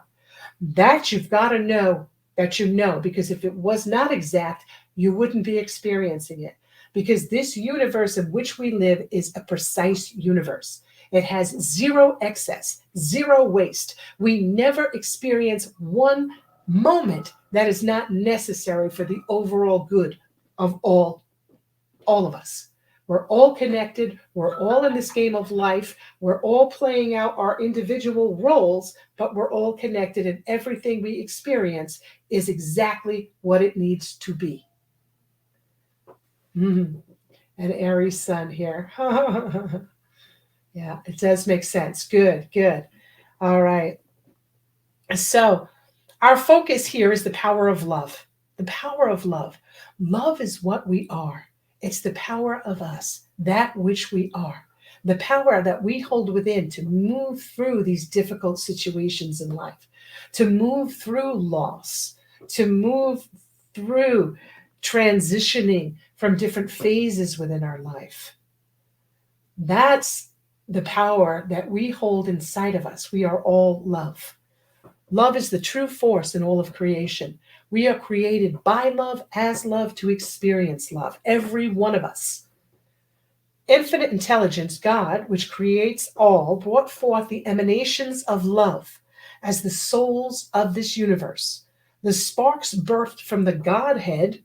That you've got to know that you know, because if it was not exact, you wouldn't be experiencing it. Because this universe in which we live is a precise universe. It has zero excess, zero waste. We never experience one moment that is not necessary for the overall good of all of us. We're all connected. We're all in this game of life. We're all playing out our individual roles, but we're all connected, and everything we experience is exactly what it needs to be. and Aries sun here. Yeah, it does make sense. Good, good. All right. So our focus here is the power of love. The power of love. Love is what we are. It's the power of us, that which we are. The power that we hold within to move through these difficult situations in life, to move through loss, to move through transitioning from different phases within our life. That's the power that we hold inside of us. We are all love. Love is the true force in all of creation. We are created by love, as love, to experience love, every one of us. Infinite intelligence, God, which creates all, brought forth the emanations of love as the souls of this universe. The sparks birthed from the Godhead,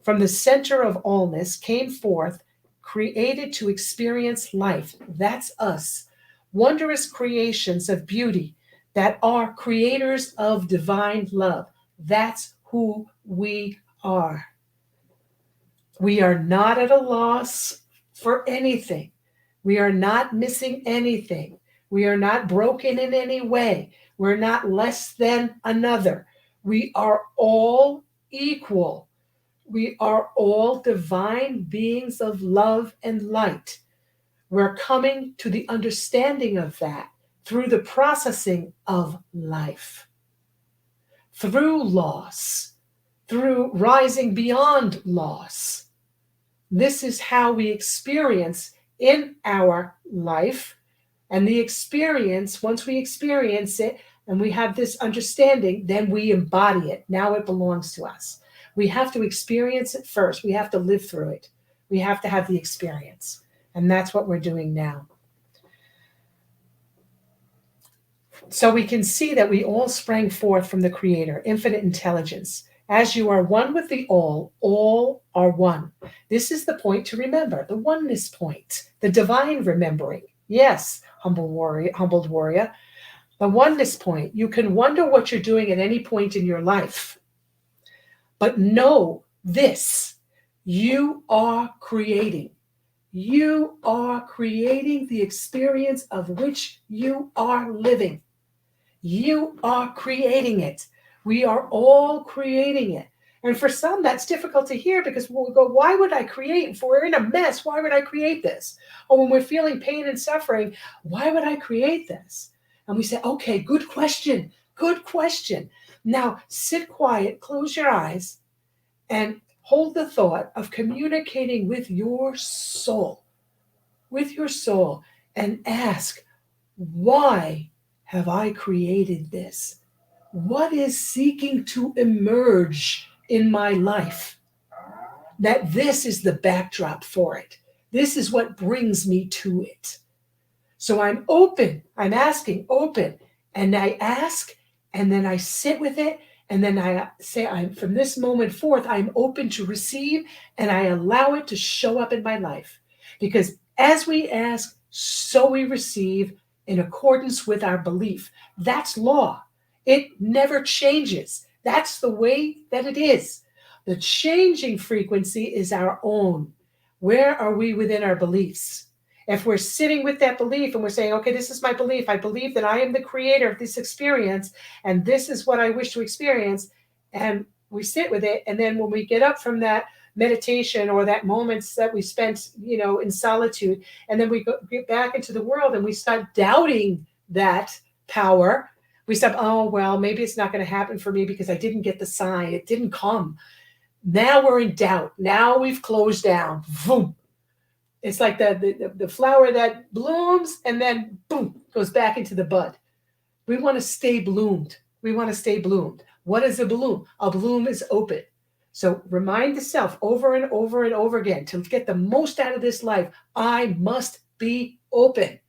from the center of allness, came forth, created to experience life. That's us. Wondrous creations of beauty that are creators of divine love. That's who we are. We are not at a loss for anything. We are not missing anything. We are not broken in any way. We're not less than another. We are all equal. We are all divine beings of love and light. We're coming to the understanding of that through the processing of life, through loss, through rising beyond loss. This is how we experience in our life. And the experience, once we experience it and we have this understanding, then we embody it. Now it belongs to us. We have to experience it first. We have to live through it. We have to have the experience. And that's what we're doing now. So we can see that we all sprang forth from the Creator, infinite intelligence. As you are one with the all are one. This is the point to remember, the oneness point, the divine remembering. Yes, humbled warrior, the oneness point. You can wonder what you're doing at any point in your life, but know this, you are creating. You are creating the experience of which you are living. You are creating it. We are all creating it. And for some, that's difficult to hear because we'll go, why would I create? If we're in a mess, why would I create this? Or when we're feeling pain and suffering, why would I create this? And we say, okay, good question. Good question. Now sit quiet, close your eyes, and hold the thought of communicating with your soul, and ask, why have I created this? What is seeking to emerge in my life? That this is the backdrop for it. This is what brings me to it. So I'm open. I'm asking, open. And I ask, and then I sit with it. And then I say, from this moment forth, I'm open to receive, and I allow it to show up in my life. Because as we ask, so we receive in accordance with our belief. That's law. It never changes. That's the way that it is. The changing frequency is our own. Where are we within our beliefs? If we're sitting with that belief and we're saying, okay, this is my belief. I believe that I am the creator of this experience, and this is what I wish to experience. And we sit with it. And then when we get up from that meditation or that moments that we spent, in solitude, and then we get back into the world and we start doubting that power, we stop, oh, well, maybe it's not going to happen for me because I didn't get the sign. It didn't come. Now we're in doubt. Now we've closed down. Boom. It's like the flower that blooms and then boom, goes back into the bud. We want to stay bloomed. We want to stay bloomed. What is a bloom? A bloom is open. So remind yourself over and over and over again, to get the most out of this life, I must be open.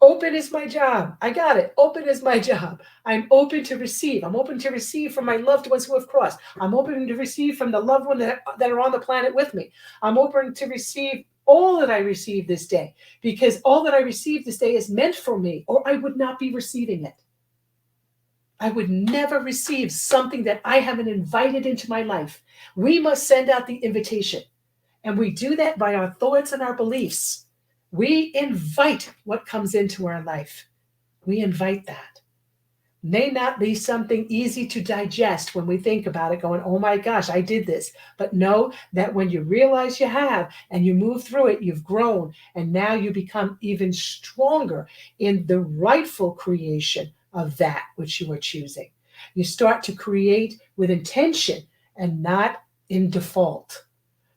Open is my job. I got it. Open is my job. I'm open to receive. I'm open to receive from my loved ones who have crossed. I'm open to receive from the loved ones that are on the planet with me. I'm open to receive all that I receive this day, because all that I receive this day is meant for me, or I would not be receiving it. I would never receive something that I haven't invited into my life. We must send out the invitation. And we do that by our thoughts and our beliefs. We invite what comes into our life. We invite that. May not be something easy to digest when we think about it, going, oh my gosh, I did this. But know that when you realize you have and you move through it, you've grown. And now you become even stronger in the rightful creation of that which you are choosing. You start to create with intention and not in default.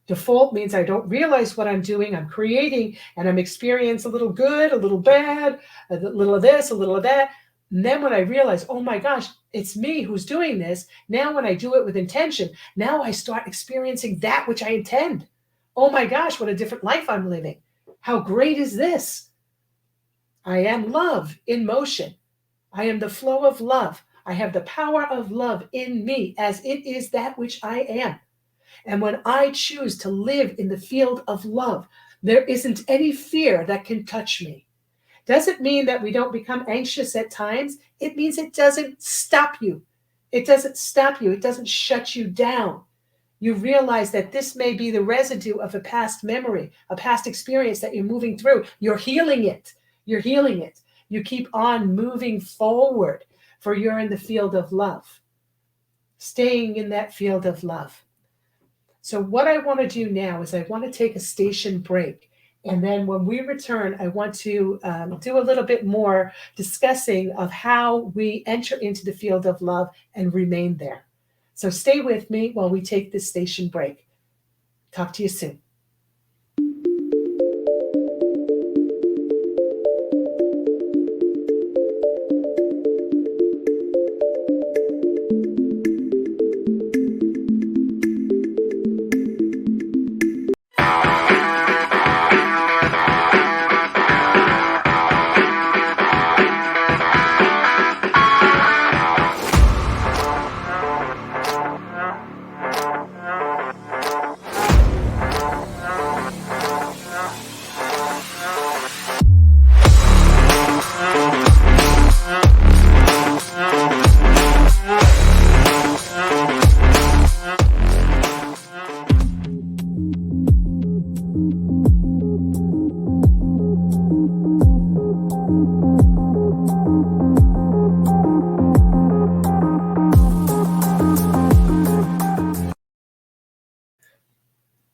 Default means I don't realize what I'm doing. I'm creating and I'm experiencing a little good, a little bad, a little of this, a little of that. And then when I realize, oh my gosh, it's me who's doing this. Now when I do it with intention, now I start experiencing that which I intend. Oh my gosh, what a different life I'm living. How great is this? I am love in motion. I am the flow of love. I have the power of love in me as it is that which I am. And when I choose to live in the field of love, there isn't any fear that can touch me. Doesn't mean that we don't become anxious at times. It means it doesn't stop you. It doesn't stop you. It doesn't shut you down. You realize that this may be the residue of a past memory, a past experience that you're moving through. You're healing it. You're healing it. You keep on moving forward, for you're in the field of love, staying in that field of love. So what I want to do now is I want to take a station break. And then when we return, I want to do a little bit more discussing of how we enter into the field of love and remain there. So stay with me while we take this station break. Talk to you soon.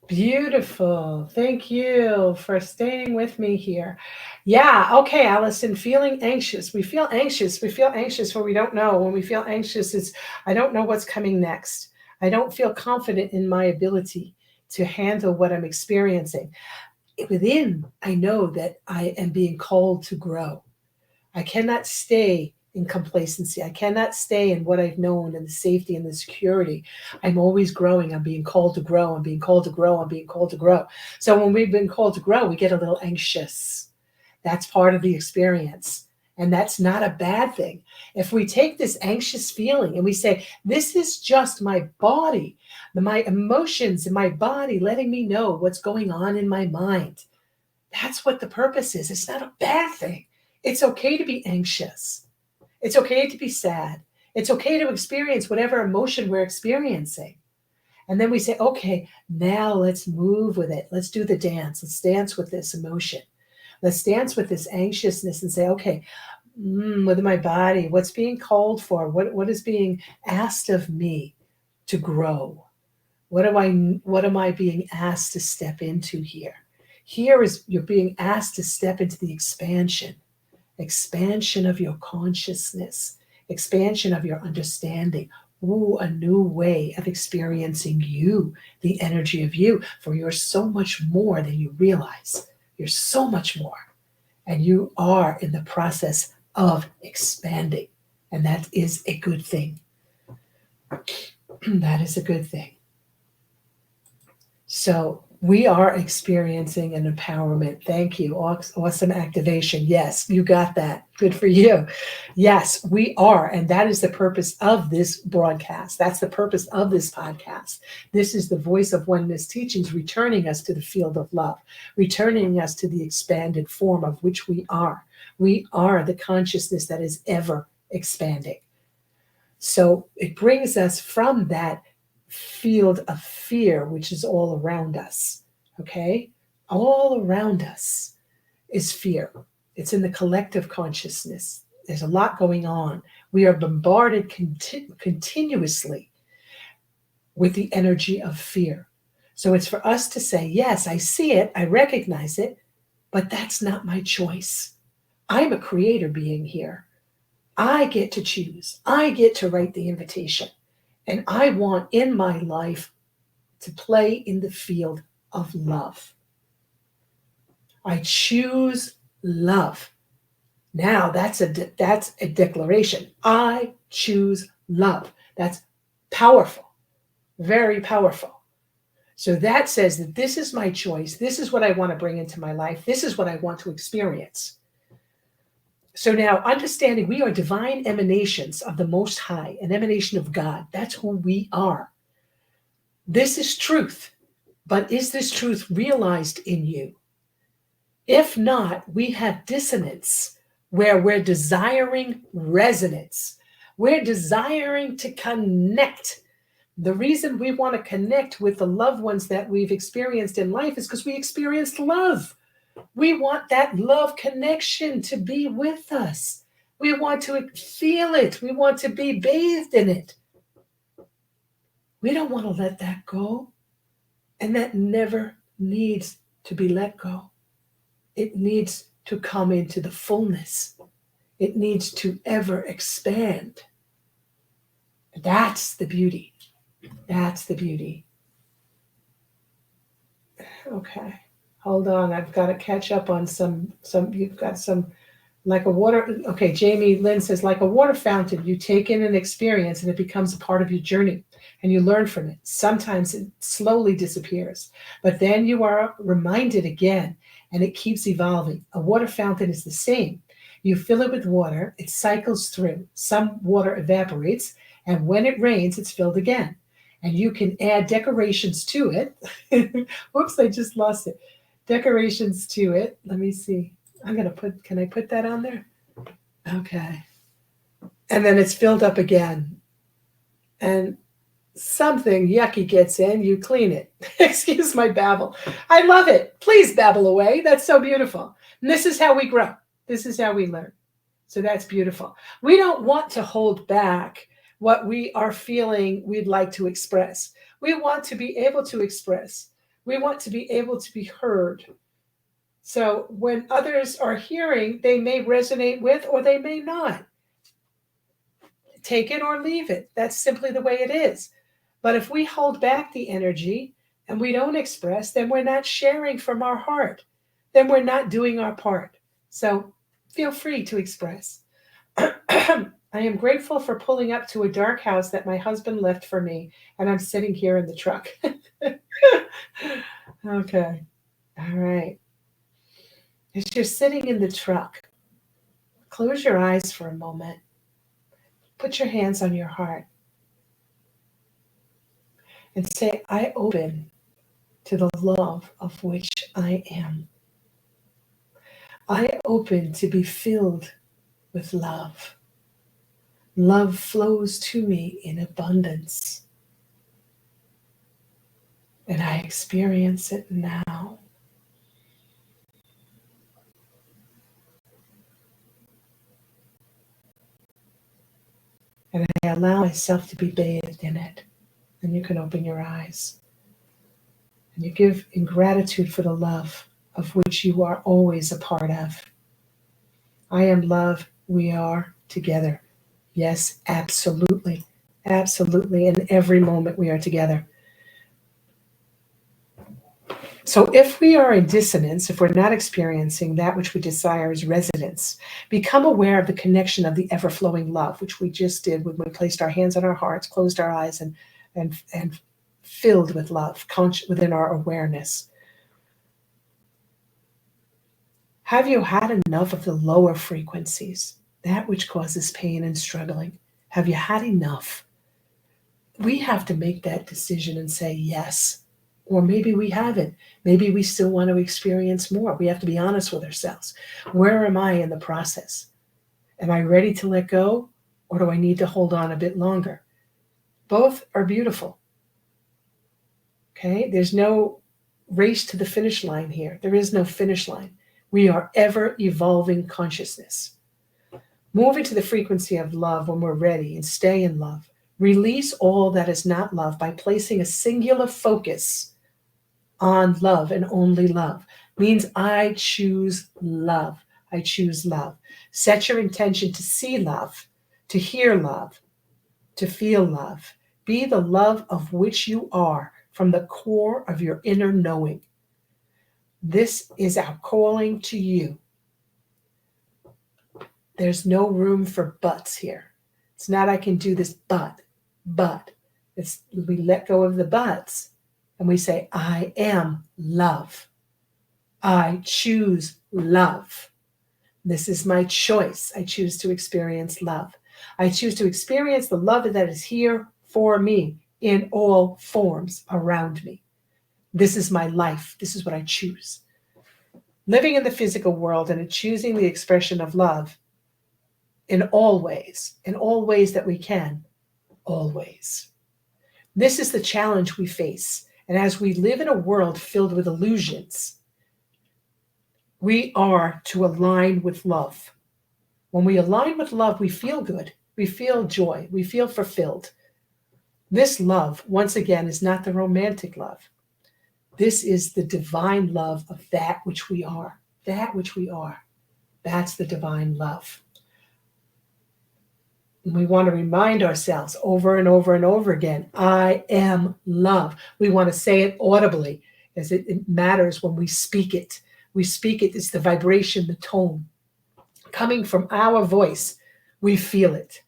Beautiful. Thank you for staying with me here. Yeah. Okay, Allison, feeling anxious. We feel anxious. We feel anxious when we don't know. When we feel anxious, it's, I don't know what's coming next. I don't feel confident in my ability to handle what I'm experiencing. Within, I know that I am being called to grow. I cannot stay in complacency. I cannot stay in what I've known and the safety and the security. I'm always growing. I'm being called to grow. I'm being called to grow. I'm being called to grow. So when we've been called to grow, we get a little anxious. That's part of the experience. And that's not a bad thing. If we take this anxious feeling and we say, this is just my body, my emotions in my body letting me know what's going on in my mind. That's what the purpose is. It's not a bad thing. It's okay to be anxious. It's okay to be sad. It's okay to experience whatever emotion we're experiencing. And then we say, okay, now let's move with it. Let's do the dance. Let's dance with this emotion. Let's dance with this anxiousness and say, okay, with my body, what's being called for? What is being asked of me to grow? What am I being asked to step into here? Here is you're being asked to step into the expansion of your consciousness, expansion of your understanding. Ooh, a new way of experiencing you, the energy of you, for you're so much more than you realize. You're so much more. And you are in the process of expanding. And that is a good thing. That is a good thing. So we are experiencing an empowerment. Thank you. Awesome activation. Yes, you got that. Good for you. Yes, we are. And that is the purpose of this broadcast. That's the purpose of this podcast. This is the Voice of Oneness teachings, returning us to the field of love, returning us to the expanded form of which we are. We are the consciousness that is ever expanding. So it brings us from that field of fear, which is all around us, Okay? All around us is fear. It's in the collective consciousness. There's a lot going on. We are bombarded continuously with the energy of fear. So it's for us to say, yes, I see it, I recognize it, but that's not my choice. I'm a creator being here. I get to choose. I get to write the invitation. And I want in my life to play in the field of love. I choose love. Now that's a declaration. I choose love. That's powerful, very powerful. So that says that this is my choice. This is what I want to bring into my life. This is what I want to experience. So now understanding we are divine emanations of the Most High, an emanation of God. That's who we are. This is truth. But is this truth realized in you? If not, we have dissonance where we're desiring resonance. We're desiring to connect. The reason we want to connect with the loved ones that we've experienced in life is because we experienced love. We want that love connection to be with us. We want to feel it. We want to be bathed in it. We don't want to let that go. And that never needs to be let go. It needs to come into the fullness. It needs to ever expand. That's the beauty. That's the beauty. Okay. Hold on. I've got to catch up on some, you've got some, like a water. Okay. Jamie Lynn says, like a water fountain, you take in an experience and it becomes a part of your journey and you learn from it. Sometimes it slowly disappears, but then you are reminded again and it keeps evolving. A water fountain is the same. You fill it with water, it cycles through. Some water evaporates, and when it rains, it's filled again. And you can add decorations to it. Whoops, I just lost it. Decorations to it. Let me see. Can I put that on there? Okay. And then it's filled up again. And something yucky gets in, you clean it. Excuse my babble. I love it. Please babble away. That's so beautiful. And this is how we grow. This is how we learn. So that's beautiful. We don't want to hold back what we are feeling we'd like to express. We want to be able to express. We want to be able to be heard. So when others are hearing, they may resonate with or they may not. Take it or leave it. That's simply the way it is. But if we hold back the energy and we don't express, then we're not sharing from our heart. Then we're not doing our part. So feel free to express. I am grateful for pulling up to a dark house that my husband left for me, and I'm sitting here in the truck. Okay. All right. As you're sitting in the truck, close your eyes for a moment. Put your hands on your heart and say, I open to the love of which I am. I open to be filled with love. Love flows to me in abundance. And I experience it now. And I allow myself to be bathed in it. And you can open your eyes. And you give in gratitude for the love of which you are always a part of. I am love. We are together. Yes, absolutely. Absolutely. In every moment we are together. So if we are in dissonance, if we're not experiencing that which we desire as resonance, become aware of the connection of the ever-flowing love, which we just did when we placed our hands on our hearts, closed our eyes, and filled with love, within our awareness. Have you had enough of the lower frequencies, that which causes pain and struggling? Have you had enough? We have to make that decision and say yes. Or maybe we haven't. Maybe we still want to experience more. We have to be honest with ourselves. Where am I in the process? Am I ready to let go? Or do I need to hold on a bit longer? Both are beautiful. Okay? There's no race to the finish line here. There is no finish line. We are ever evolving consciousness. Move into the frequency of love when we're ready and stay in love. Release all that is not love by placing a singular focus on love and only love. Means I choose love. I choose love. Set your intention to see love, to hear love, to feel love. Be the love of which you are from the core of your inner knowing. This is our calling to you. There's no room for buts here. It's not I can do this but. It's we let go of the buts and we say, I am love. I choose love. This is my choice. I choose to experience love. I choose to experience the love that is here for me in all forms around me. This is my life. This is what I choose. Living in the physical world and choosing the expression of love in all ways that we can, always. This is the challenge we face. And as we live in a world filled with illusions, we are to align with love. When we align with love, we feel good. We feel joy. We feel fulfilled. This love, once again, is not the romantic love. This is the divine love of that which we are. That which we are. That's the divine love. And we want to remind ourselves over and over and over again, I am love. We want to say it audibly, as it matters when we speak it. We speak it, it's the vibration, the tone. Coming from our voice, we feel it.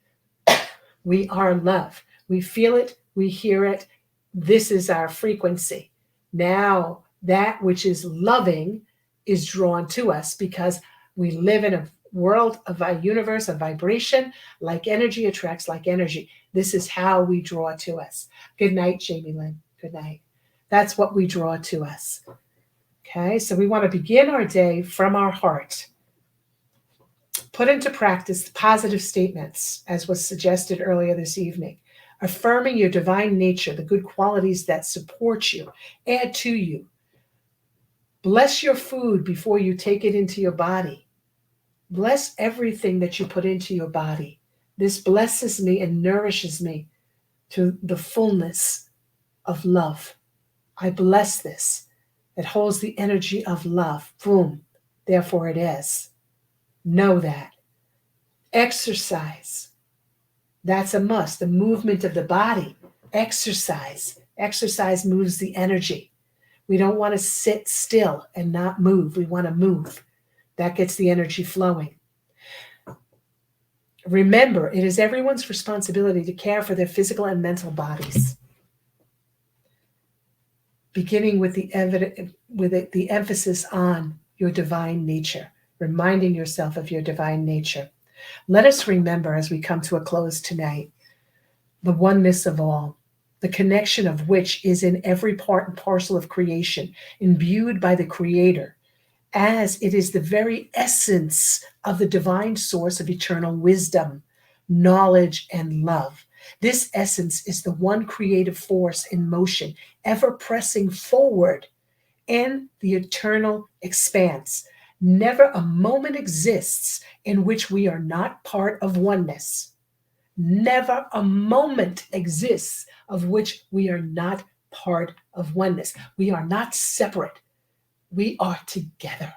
We are love. We feel it, we hear it. This is our frequency. Now, that which is loving is drawn to us because we live in a world of a universe of vibration. Like energy attracts like energy. This is how we draw to us. Good night, Jamie Lynn. Good night. That's what we draw to us. Okay, so we want to begin our day from our heart. Put into practice the positive statements, as was suggested earlier this evening. Affirming your divine nature, the good qualities that support you, add to you. Bless your food before you take it into your body. Bless everything that you put into your body. This blesses me and nourishes me to the fullness of love. I bless this. It holds the energy of love. Boom. Therefore it is. Know that. Exercise. That's a must. The movement of the body. Exercise. Exercise moves the energy. We don't want to sit still and not move. We want to move. That gets the energy flowing. Remember, it is everyone's responsibility to care for their physical and mental bodies. Beginning with the emphasis on your divine nature, reminding yourself of your divine nature. Let us remember as we come to a close tonight, the oneness of all, the connection of which is in every part and parcel of creation, imbued by the Creator, as it is the very essence of the divine source of eternal wisdom, knowledge, and love. This essence is the one creative force in motion, ever pressing forward in the eternal expanse. Never a moment exists in which we are not part of oneness. Never a moment exists of which we are not part of oneness. We are not separate. We are together.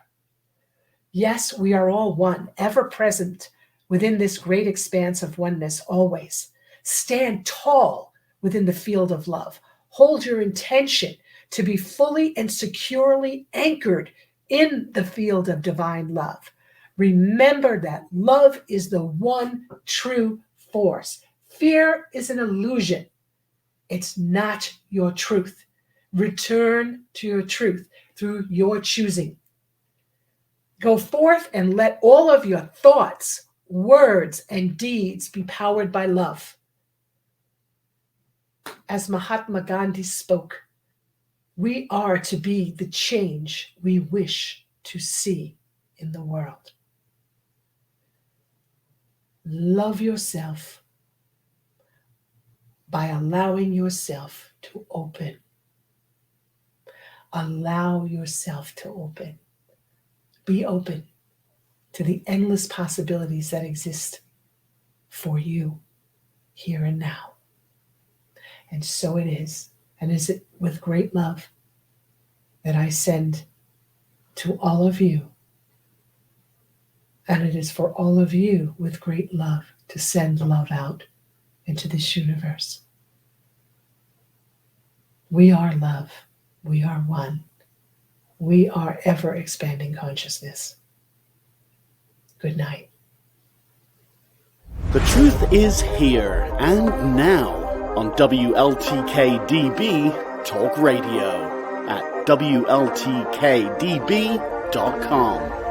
Yes, we are all one, ever present within this great expanse of oneness always. Stand tall within the field of love. Hold your intention to be fully and securely anchored in the field of divine love. Remember that love is the one true force. Fear is an illusion. It's not your truth. Return to your truth through your choosing. Go forth and let all of your thoughts, words, and deeds be powered by love. As Mahatma Gandhi spoke, we are to be the change we wish to see in the world. Love yourself by allowing yourself to open. Allow yourself to open. Be open to the endless possibilities that exist for you here and now. And so it is. And is it with great love that I send to all of you. And it is for all of you with great love to send love out into this universe. We are love. We are one. We are ever expanding consciousness. Good night. The truth is here and now on WLTK-DB Talk Radio at WLTKDB.com.